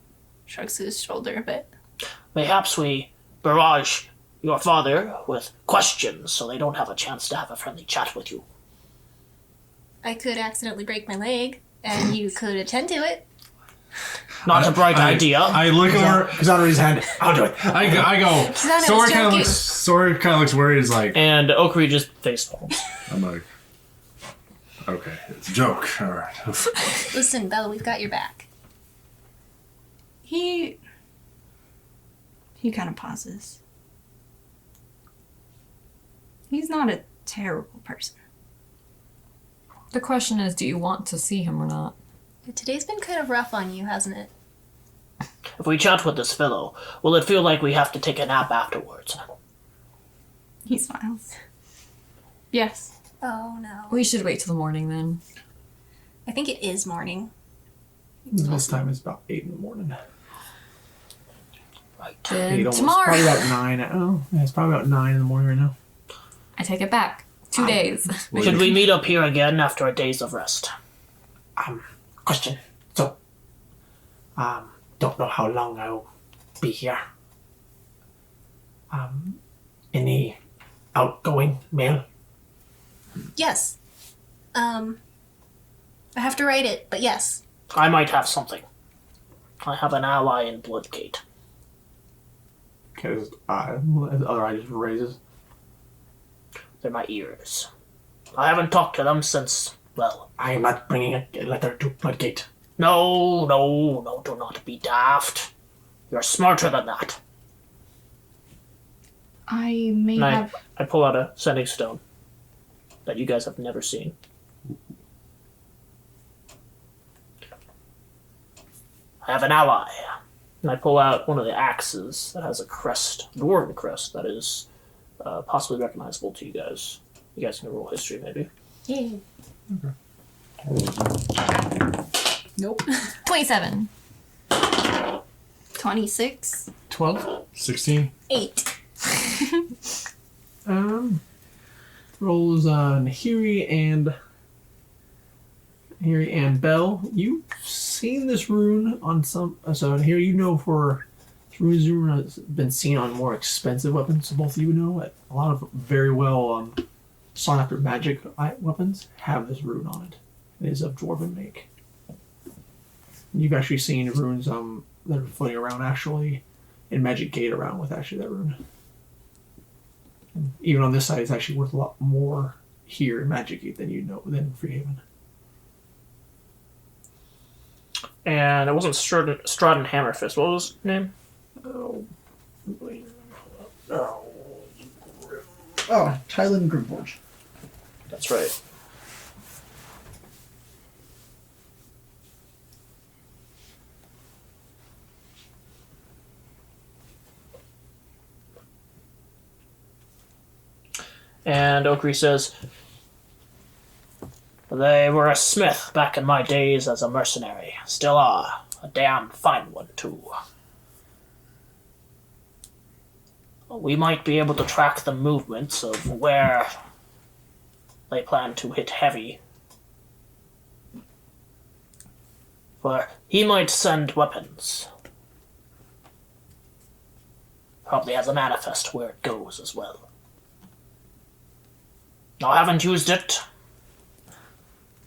shrugs his shoulder a bit. mayhaps we barrage your father with questions so they don't have a chance to have a friendly chat with you. I could accidentally break my leg, and you could attend to it. Not a bright idea. I look over. Kazan raised his hand. I'll do it. I go. Kazana Sora was kind of joking. looks. Sora kind of looks worried. He's like, And Okri just face palms. I'm like, okay, it's a joke. All right. Listen, Bella, we've got your back. He kind of pauses. He's not a terrible person. The question is, do you want to see him or not? Today's been kind of rough on you, hasn't it? If we chat with this fellow, will it feel like we have to take a nap afterwards? He smiles. Yes. Oh, no. We should wait till the morning then. I think it is morning. This time is about 8 in the morning. Right. Then 8 almost. tomorrow. Probably about 9. Oh, yeah, it's probably about 9 in the morning right now. I take it back. 2 days. Should we meet up here again after a days of rest? Question. So, don't know how long I'll be here. Any outgoing mail? Yes. I have to write it, but yes. I might have something. I have an ally in Bloodgate. Okay, his other eye just raises. They're my ears. I haven't talked to them since, well... I am not bringing a letter to Bloodgate. No, do not be daft. You're smarter than that. I may And have. I pull out a sending stone that you guys have never seen. I have an ally. And I pull out one of the axes that has a crest, a dwarven crest, that is possibly recognizable to you guys. You guys can roll history, maybe. Yay. Nope. 27. 26. 12? 16. 8. Rolls on Hiri and Bell. You've seen this rune on some. So here you know for this rune has been seen on more expensive weapons. So both of you know that a lot of very well sought after magic weapons have this rune on it. It is of dwarven make. You've actually seen runes that are floating around actually in Magic Gate around with actually that rune. And even on this side, it's actually worth a lot more here in Magic Gate than than Freehaven. And it wasn't Stratton Hammerfist. What was his name? Oh, Tylen Grimforge. That's right. And Okri says, they were a smith back in my days as a mercenary. Still are. A damn fine one, too. We might be able to track the movements of where they plan to hit heavy. For he might send weapons. Probably has a manifest where it goes as well. I haven't used it,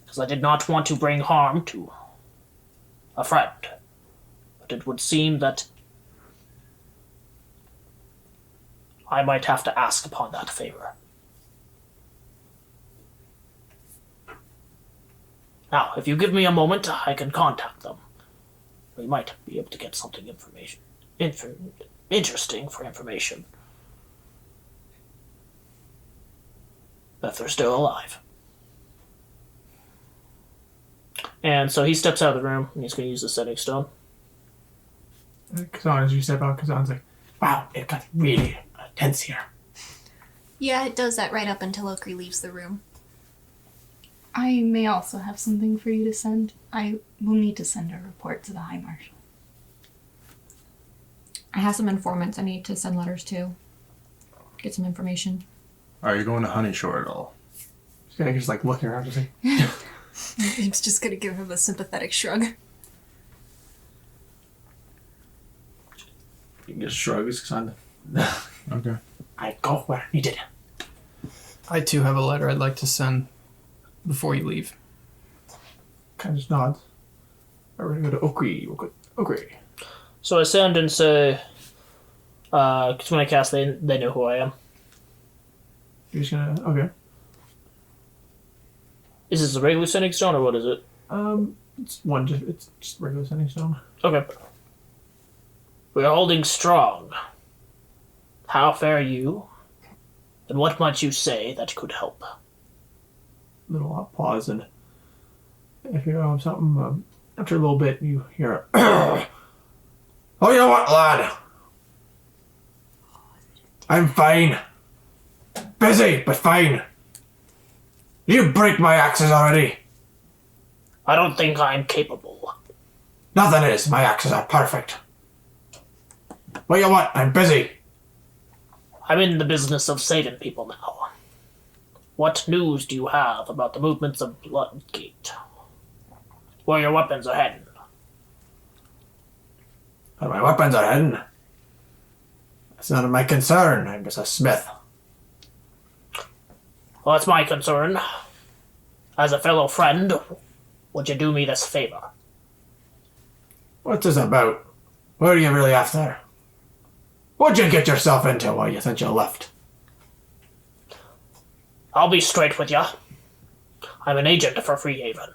because I did not want to bring harm to a friend. But it would seem that I might have to ask upon that favor. Now, if you give me a moment, I can contact them. We might be able to get something interesting for information. If they're still alive. And so he steps out of the room, and he's going to use the setting stone. Kazan, as you step out, Kazan's like, wow, it got really tense here. Yeah, it does that right up until Okri leaves the room. I may also have something for you to send. I will need to send a report to the High Marshal. I have some informants I need to send letters to. Get some information. Are you going to Honey Shore at all? Yeah, he's like looking around, just like, He's just gonna give him a sympathetic shrug. he just shrugs. Kazan, Okay. I go where needed. I too have a letter I'd like to send before you leave. Kind of just nods. We're gonna go to Okri. We'll go Okri. So I send and say, because when I cast, they know who I am. You're just gonna okay. Is this a regular sending stone or what is it? It's just regular sending stone. Okay. We are holding strong. How fare you? And what might you say that could help? Little pause, and if you know something, after a little bit, you hear, "Oh, you know what, lad? I'm fine. Busy, but fine. You break my axes already. I don't think I'm capable. Nothing is. My axes are perfect. What you want? I'm busy. I'm in the business of saving people now. What news do you have about the movements of Bloodgate? Where your weapons are heading? Where my weapons are heading? That's none of my concern. I'm just a smith. Well, that's my concern. As a fellow friend, would you do me this favor? What's this about? What are you really after? What'd you get yourself into while you since you left? I'll be straight with you. I'm an agent for Freehaven.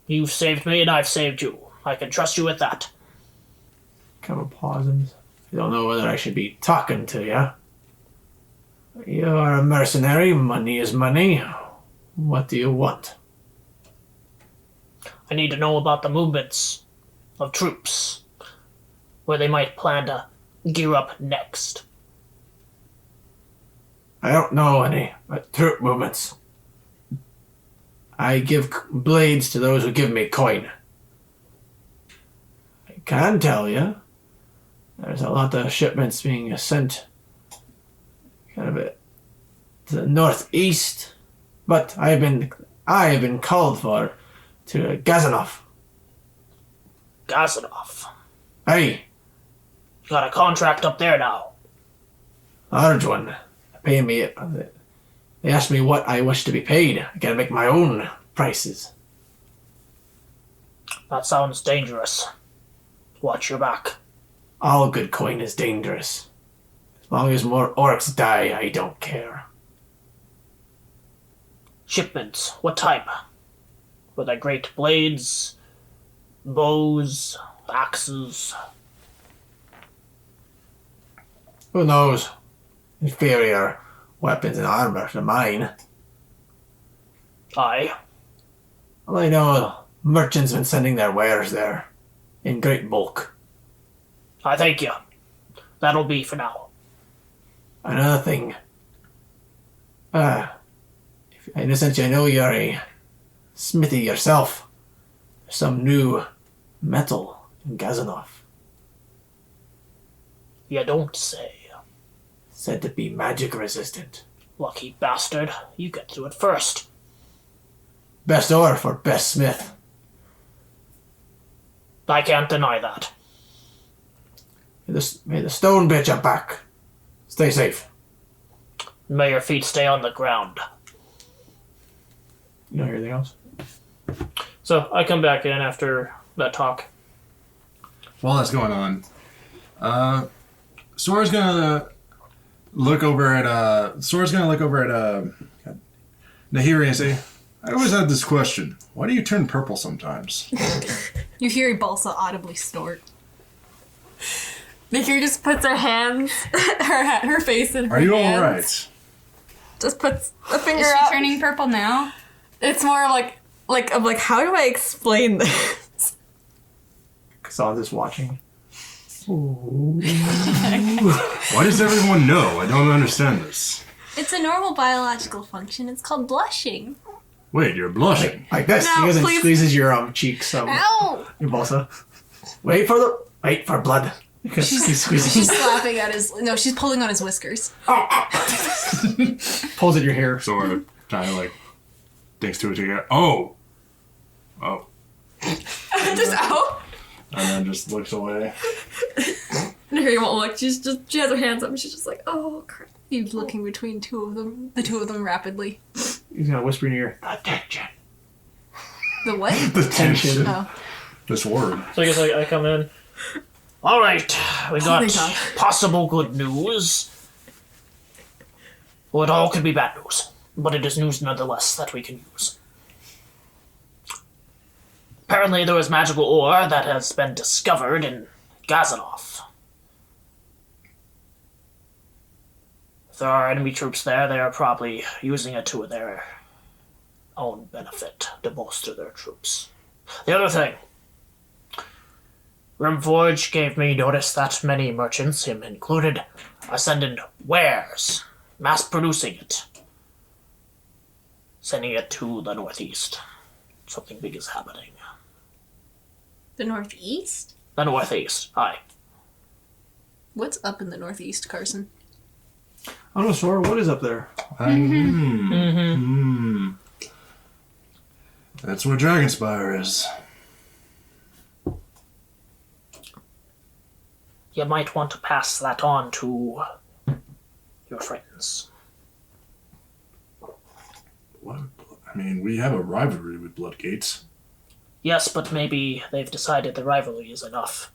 You've saved me and I've saved you. I can trust you with that. Kind of a pause and I don't know whether I should be talking to you. You are a mercenary. Money is money. What do you want? I need to know about the movements of troops. Where they might plan to gear up next. I don't know any troop movements. I give blades to those who give me coin. I can tell you, there's a lot of shipments being sent kind of to the northeast, but I have been called for to Gazanov. Gazanov. Hey, Got a contract up there now. large one. Pay me. They asked me what I wish to be paid. I gotta make my own prices. That sounds dangerous. Watch your back. All good coin is dangerous. As long as more orcs die, I don't care. Shipments. What type? Were they great blades, bows, axes? Who knows? Inferior weapons and armor to mine. Aye. Well, I know merchants been sending their wares there. In great bulk. I thank you. That'll be for now. Another thing. In a sense, I know you're a smithy yourself. There's some new metal in Gazanov. You don't say. Said to be magic resistant. Lucky bastard. You get to it first. Best ore for best smith. I can't deny that. May the stone bitch up back. Stay safe. May your feet stay on the ground. You know anything else? So I come back in after that talk. While that's going on, Sora's gonna look over at Nahiri and say, I always had this question. Why do you turn purple sometimes? You hear Balsa audibly snort. Nikki just puts her hands, her face in her Are you hands. alright? Just puts a finger Is she up. turning purple now? It's more like how do I explain this? Kassan's just watching. Why does everyone know? I don't understand this. It's a normal biological function. It's called blushing. Wait, you're blushing. Like this. No, he goes and please. squeezes your cheeks. Ow! Your balsa. Wait for blood. Because he's squeezing. She's slapping at his. No, she's pulling on his whiskers. Pulls at your hair. Sora kind of like thinks to it together. Oh. Just out. And then just looks away. And Harry won't look. She has her hands up and she's just like, oh crap. He's looking between two of them. The two of them rapidly. He's gonna whisper in your ear, attention. The what? The tension. Oh. This word. So I guess I come in. All right, we got my God. possible good news. Well, it all could be bad news, but it is news nonetheless that we can use. Apparently, there is magical ore that has been discovered in Gazanov. If there are enemy troops there, they are probably using it to their own benefit to bolster their troops. The other thing, Rimforge gave me notice that many merchants, him included, are sending wares, mass producing it, sending it to the northeast. Something big is happening. The northeast? The northeast, aye. What's up in the northeast, Carson? I don't know, Sora, what is up there? That's where Dragonspire is. You might want to pass that on to your friends. What? I mean, we have a rivalry with Bloodgate. Yes, but maybe they've decided the rivalry is enough.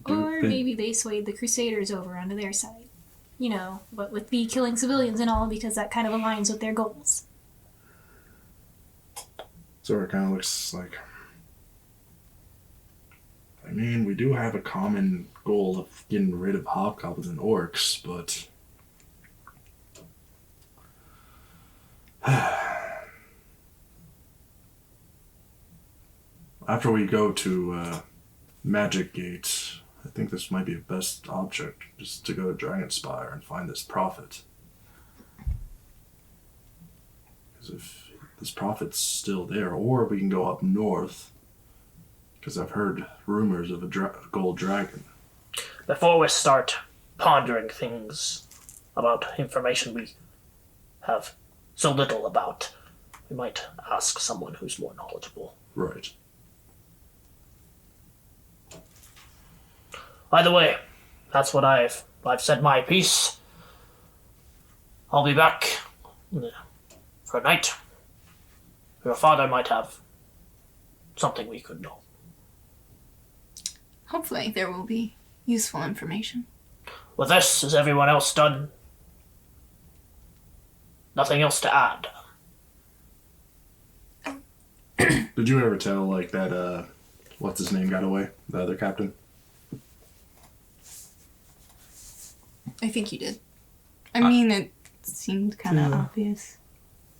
Or maybe they swayed the Crusaders over onto their side. You know, but with the killing civilians and all, because that kind of aligns with their goals. So it kind of looks like. I mean, we do have a common goal of getting rid of hobgoblins and orcs, but. After we go to Magic Gate, I think this might be the best object, just to go to Dragonspire and find this prophet. Because if this prophet's still there, or we can go up north, because I've heard rumors of a gold dragon. Before we start pondering things about information we have so little about, we might ask someone who's more knowledgeable. Right. Either way, that's what I've said my piece. I'll be back for a night. Your father might have something we could know. Hopefully there will be useful information. With this, is everyone else done? Nothing else to add. Did you ever tell, like, that, what's his name got away? The other captain? I think you did. I mean, it seemed kind of obvious.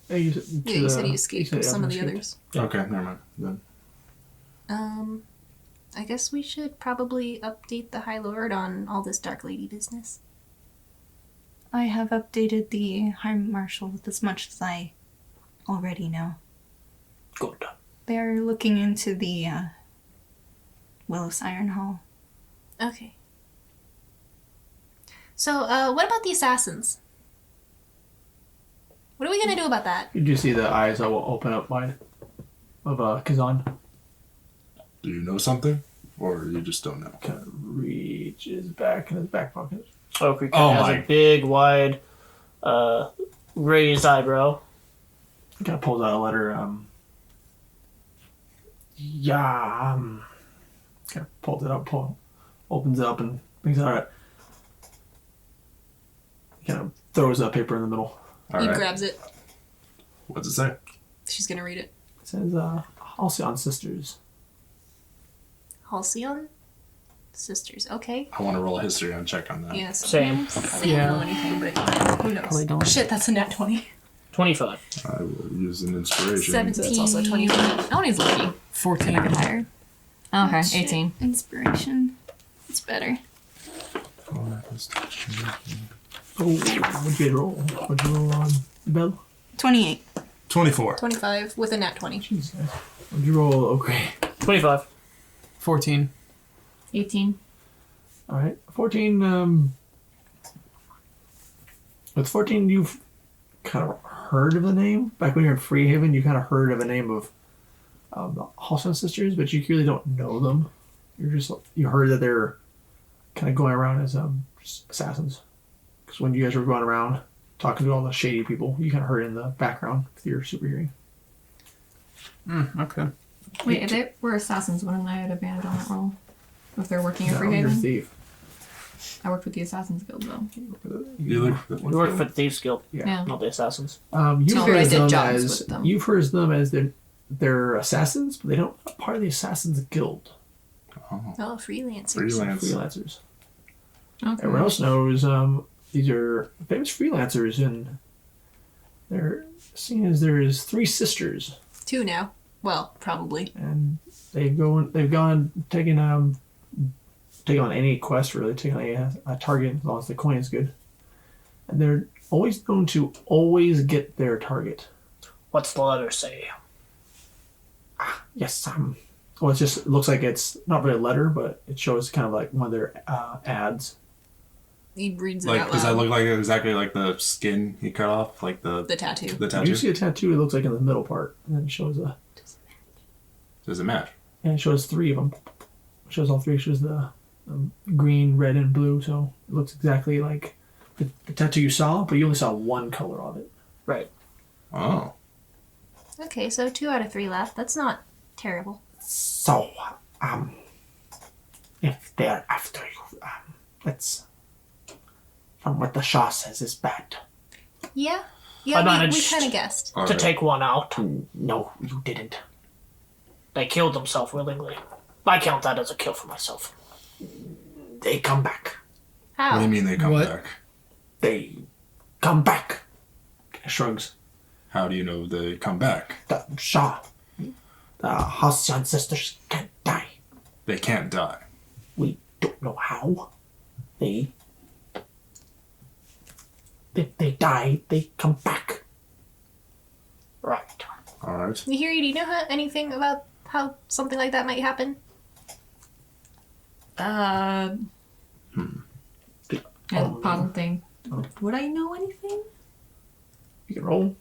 Yeah, you said he escaped with some of the others. Okay, never mind. Then. I guess we should probably update the High Lord on all this Dark Lady business. I have updated the High Marshal with as much as I already know. Good. They're looking into the Willis Iron Hall. Okay. So, what about the assassins? What are we gonna do about that? You do see the eyes that will open up wide of Kazan. Do you know something? Or you just don't know? Kind of reaches back in his back pocket. Oakley Oh has my. a big, wide, raised eyebrow. Kind of pulls out a letter. Kind of pulls it up, opens it up, and brings it out. Kind of throws a paper in the middle. All He right. grabs it. What's it say? She's gonna read it. It says, Halcyon Sisters. Halcyon Sisters. Okay. I want to roll a history on check on that. Yes. Same. I don't know anything, but who knows? Probably don't. Shit, that's a nat 20. 25. I will use an inspiration. 17. That's also 25. Oh, and he's lucky. 14. I could higher. Okay, Shit. 18. Inspiration. It's better. Oh, what'd you roll? What'd you roll on Bell? 28. 24. 25 with a nat 20. Jesus. What'd you roll? Okay. 25. 14. 18. Alright. 14, with 14, you've kind of heard of the name. Back when you were in Freehaven, you kind of heard of the name of the Halcyon Sisters, but you really don't know them. you heard that they're kind of going around as just assassins. Because when you guys were going around talking to all the shady people, you kind of heard it in the background with your super hearing. Okay. Wait, if they were assassins, wouldn't I have advantage on that roll? If they're working at No, you're a Freehaven? thief. I worked with the Assassins Guild, though. You look. We work for the Thieves Guild, Yeah. not the Assassins. You've No, heard I of did them jobs as with them. you've heard of them as they're assassins, but they don't part of the Assassins Guild. Oh, freelancers. Freelance. Freelancers. Okay. Everyone else knows these are famous freelancers, and they're seen as there's 3 sisters, 2 now. Well, probably. and they've gone taking take on any quest really, take on a target as long as the coin is good, and they're always known to always get their target. What's the letter say? Yes, well, it looks like it's not really a letter, but it shows kind of like one of their ads. He reads it Like, out does that loud. look like exactly like the skin he cut off, like the The tattoo. the You tattoo? see a tattoo. It looks like in the middle part, and then it shows Does it match? and it shows 3 of them. It shows all 3. It shows the green, red, and blue. So it looks exactly like the tattoo you saw, but you only saw one color of it. Right. Oh, Okay, so 2 out of 3 left. That's not terrible. So, if they're after you, that's from what the Shah says is bad. Yeah. I Yeah, we managed kind of guessed. all To right. take one out. No, you didn't. They killed themselves willingly. I count that as a kill for myself. They come back. How? What do you mean they come What? back? They come back. Shrugs. How do you know they come back? The Shah, the Hassan sisters can't die. They can't die. We don't know how. If they die, they come back. Right. All right. Nahiri, do you know anything about how something like that might happen? And pause and think. Oh. Would I know anything? You can roll.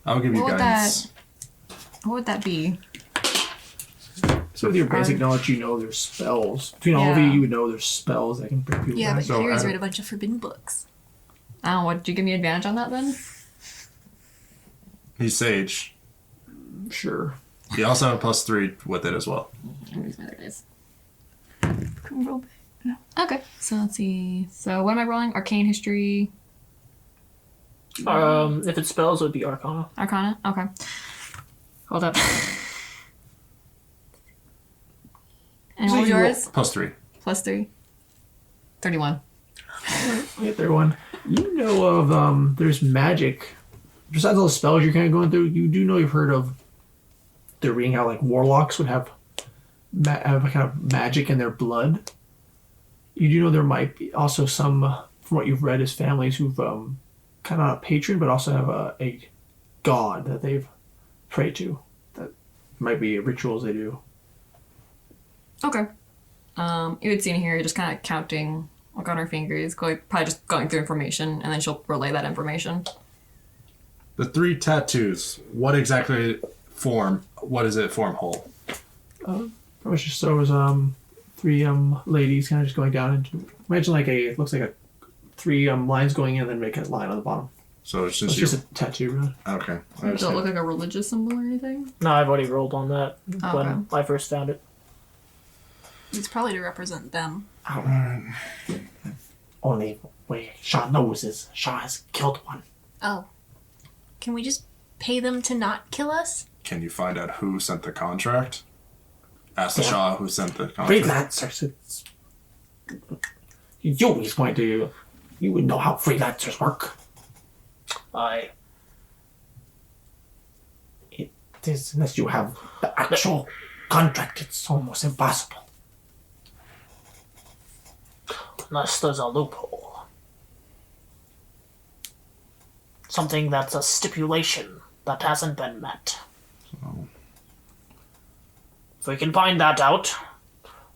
I'll give you What would guidance. What would that be? So with your basic knowledge, you know there's spells. Between all of you, Yeah. you would know there's spells that can bring people Yeah, back. but So, Nahiri's I- read a bunch of forbidden books. Oh, what? Did you give me advantage on that then? He's sage. Sure. He also have a +3 with it as well. Where's my other dice? Can we roll back? No. Okay. So let's see. So what am I rolling? Arcane history, If it spells, it would be Arcana. Arcana. Okay. Hold up. And So what was you roll- yours? +3. +3. 31. I'll get there one. You know of there's magic. Besides all the spells you're kind of going through, you do know you've heard of the reading how like warlocks would have have a kind of magic in their blood. You do know there might be also some, from what you've read, is families who've kind of not a patron, but also have a god that they've prayed to. That might be rituals they do. Okay. You would see in here just kind of counting, like on her fingers, probably just going through information, and then she'll relay that information. The 3 tattoos. What exactly form? What does it form whole? Pretty much just shows 3 ladies kind of just going down into, imagine like it looks like a 3 lines going in and then make a line on the bottom. So it's So just, it's just a tattoo, really. okay. Does it look like a religious symbol or anything? No, I've already rolled on that Oh, when I first found it. It's probably to represent them. Only way Shah knows is Shah has killed one. Oh. Can we just pay them to not kill us? Can you find out who sent the contract? Ask the Yeah. Shah who sent the contract. Freelancers, it's... You always want to... You would know how freelancers work. I It is, unless you have the actual contract, it's almost impossible. unless there's a loophole. Something that's a stipulation that hasn't been met. If we can find that out,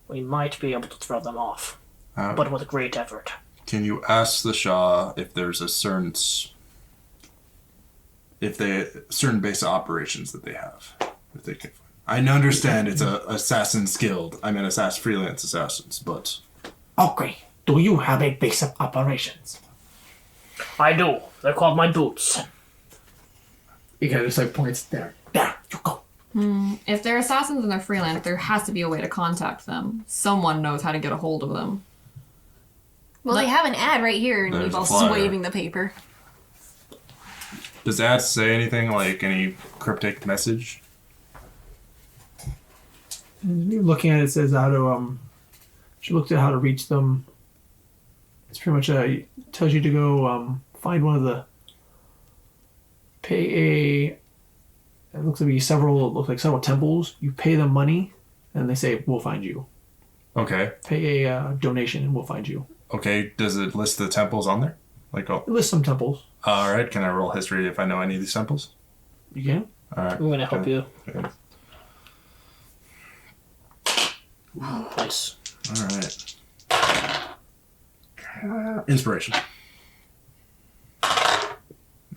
we might be able to throw them off, but with great effort. Can you ask the Shah if there's a certain certain base of operations that they have, if they can find? I understand it's a assassin's guild. I mean, freelance assassins, but Okay. Do you have a base of operations? I do. They're called my boots. He kind of just like points there. There, you go. If they're assassins and they're freelance, there has to be a way to contact them. Someone knows how to get a hold of them. Well, they have an ad right here, and There's a Meatball's flyer. waving the paper. does that say anything like any cryptic message? And you're looking at it, it says how to she looked at how to reach them. It's pretty much tells you to go find one of the it looks like several temples. You pay them money and they say we'll find you. Okay. Pay a donation and we'll find you. Okay. Does it list the temples on there? Like, oh, It lists some temples. all right. Can I roll history if I know any of these temples? You can. All right. I'm gonna help you. Okay. Nice. All right. Inspiration.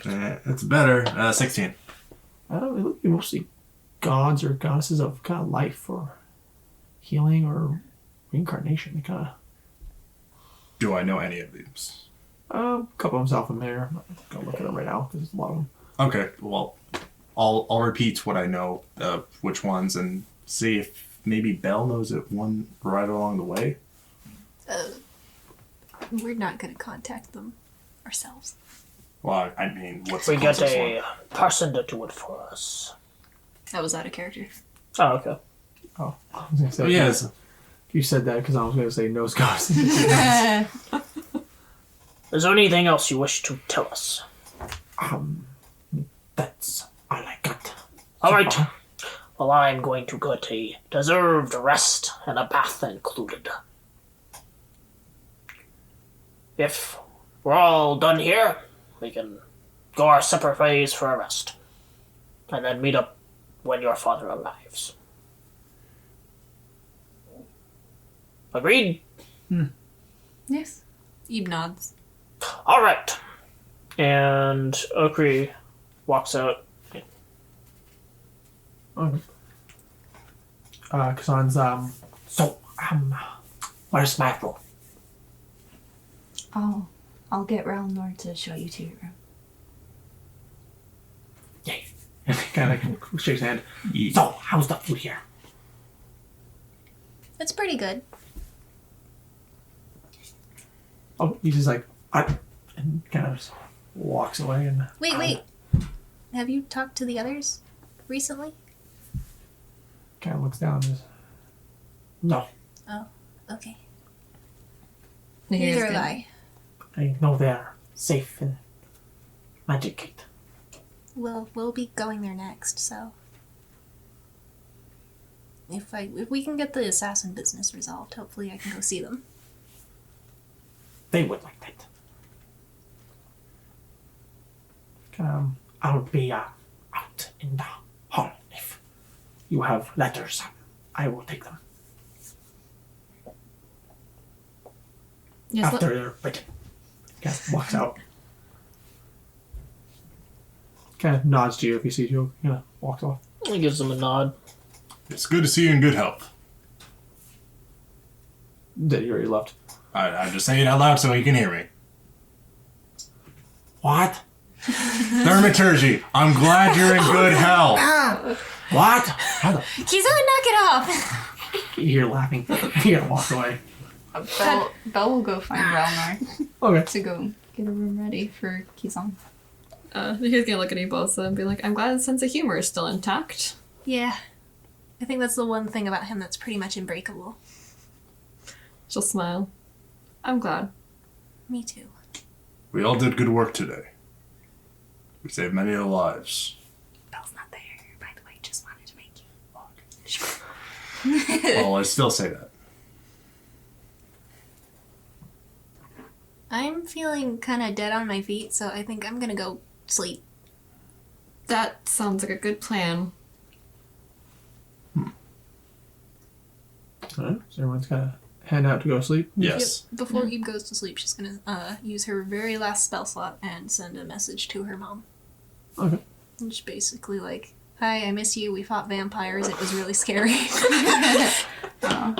It's better. 16. It look be mostly gods or goddesses of kind of life or healing or reincarnation. They kind of Do I know any of these? a couple of them alphamare. I'm not gonna look at them right now because there's a lot of them. Okay. Well, I'll repeat what I know of which ones and see if maybe Belle knows it one right along the way. We're not going to contact them ourselves. Well, I mean, what's We the get closest a one? person to do it for us. That was out of character. Oh, okay. Oh, I was gonna say. Oh, yes. You said that because I was gonna say nose gods. Is there anything else you wish to tell us? That's all I got. All right. Well, I'm going to get a deserved rest and a bath included. If we're all done here, we can go our separate ways for a rest. And then meet up when your father arrives. Agreed? Yes. Ebe nods. All right. And Okri walks out. Kazan's where's my phone? I'll get Ralnor to show you to your room. Yay. And he kind of shakes his hand. So, how's the food here? It's pretty good. Oh, he's just like, and kind of just walks away and. Wait. Have you talked to the others recently? Kind of looks down and says, no, Okay. Here's Neither have good. I. I know they're safe in Magic Gate. We'll be going there next, so if we can get the assassin business resolved, hopefully I can go see them. They would like that. I'll be out in the hall if you have letters. I will take them Yes, after they're written. Kind of walks out. Kind of nods to you if he sees you. Kind of walks off. He gives him a nod. It's good to see you in good health. That you already left. I'm just saying it out loud so he can hear me. What? Thaumaturgy, I'm glad you're in good health. What? How the? Kizan, knock it off! You hear laughing. You gotta walk away. Belle will go find Ralnor Okay. to go get a room ready for Kizan. He's gonna look at you both and be like, I'm glad his sense of humor is still intact. Yeah. I think that's the one thing about him that's pretty much unbreakable. She'll smile. I'm glad. Me too. We all did good work today. We saved many lives. Belle's not there, by the way. Just wanted to make you. Well, I still say that. I'm feeling kind of dead on my feet, so I think I'm gonna go sleep. That sounds like a good plan. Alright, so everyone's kind of heading out to go sleep. Yes. Yep. Before Eve goes to sleep, she's gonna use her very last spell slot and send a message to her mom. Okay. And just basically like, Hi, I miss you. We fought vampires. It was really scary.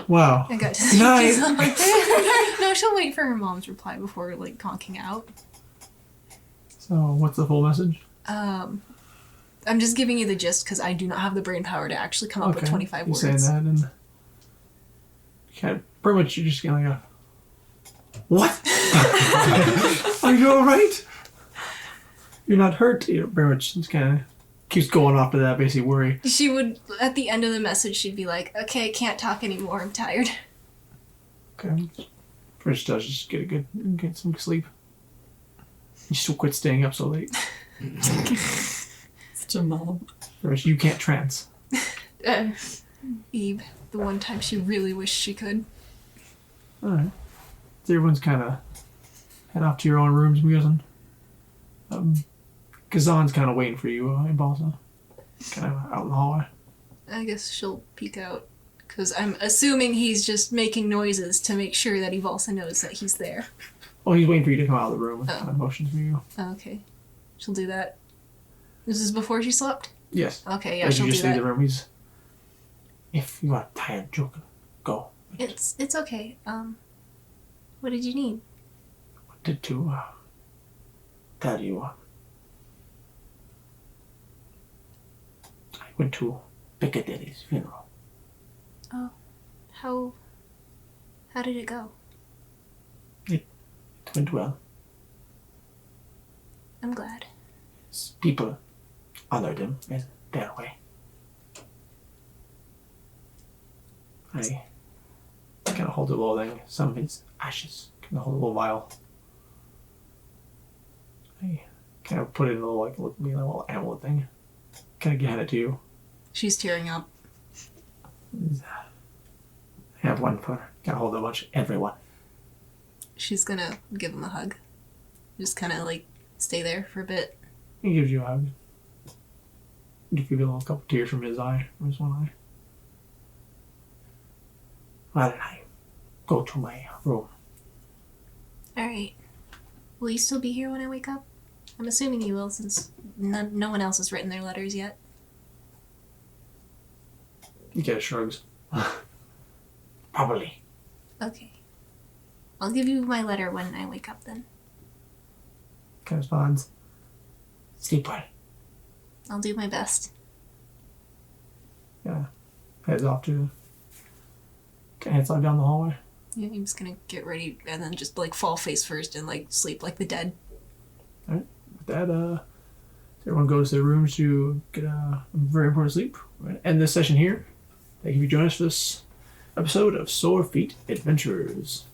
Wow. I got to Good night. No, she'll wait for her mom's reply before like conking out. So, what's the full message? I'm just giving you the gist because I do not have the brain power to actually come up with 25 you're words. saying that, and pretty much you're just gonna go, what? Are you alright? You're not hurt? You know, pretty much just kind of keeps going off to that basic worry. She would, at the end of the message, she'd be like, okay, I can't talk anymore. I'm tired. Okay. First does just get some sleep. You still quit staying up so late. Such a mom. First, you can't trance. Eve, the one time she really wished she could. Alright. So everyone's kind of head off to your own rooms, I'm guessing. Kazan's kind of waiting for you in Balsa. Kind of out in the hallway. I guess she'll peek out. Because I'm assuming he's just making noises to make sure that Evalsa knows that he's there. Oh, he's waiting for you to come out of the room and Oh. kind of motions for you. Oh, okay. She'll do that. This is before she slept? Yes. Okay, yeah, As you she'll do just leave that. the room, he's... If you are tired, joking, go. It's okay. What did you need? Wanted to tell you. I went to Piccadilly's funeral. How did it go? It went well. I'm glad. People honored him in their way. I kind of hold it low, then some of his ashes. Kind of hold a little vial. I kind of put it in a little, like, a little amulet thing. Kind of hand it to you. She's tearing up. I have one for, kind of hold a bunch, everyone. She's gonna give him a hug. Just kind of like stay there for a bit. He gives you a hug. You feel a little couple tears from his eye, from his one eye. Well, I go to my room. Alright. Will you still be here when I wake up? I'm assuming you will since no one else has written their letters yet. He kind of shrugs. Probably. Okay. I'll give you my letter when I wake up then. Kind of nods. Sleep well. I'll do my best. Yeah. Heads off to. Kind of heads off down the hallway. Yeah, I'm just gonna get ready and then just like fall face first and like sleep like the dead. With that, everyone goes to their rooms to get a very important sleep. We're going to end this session here. Thank you for joining us for this episode of Sore Feet Adventures.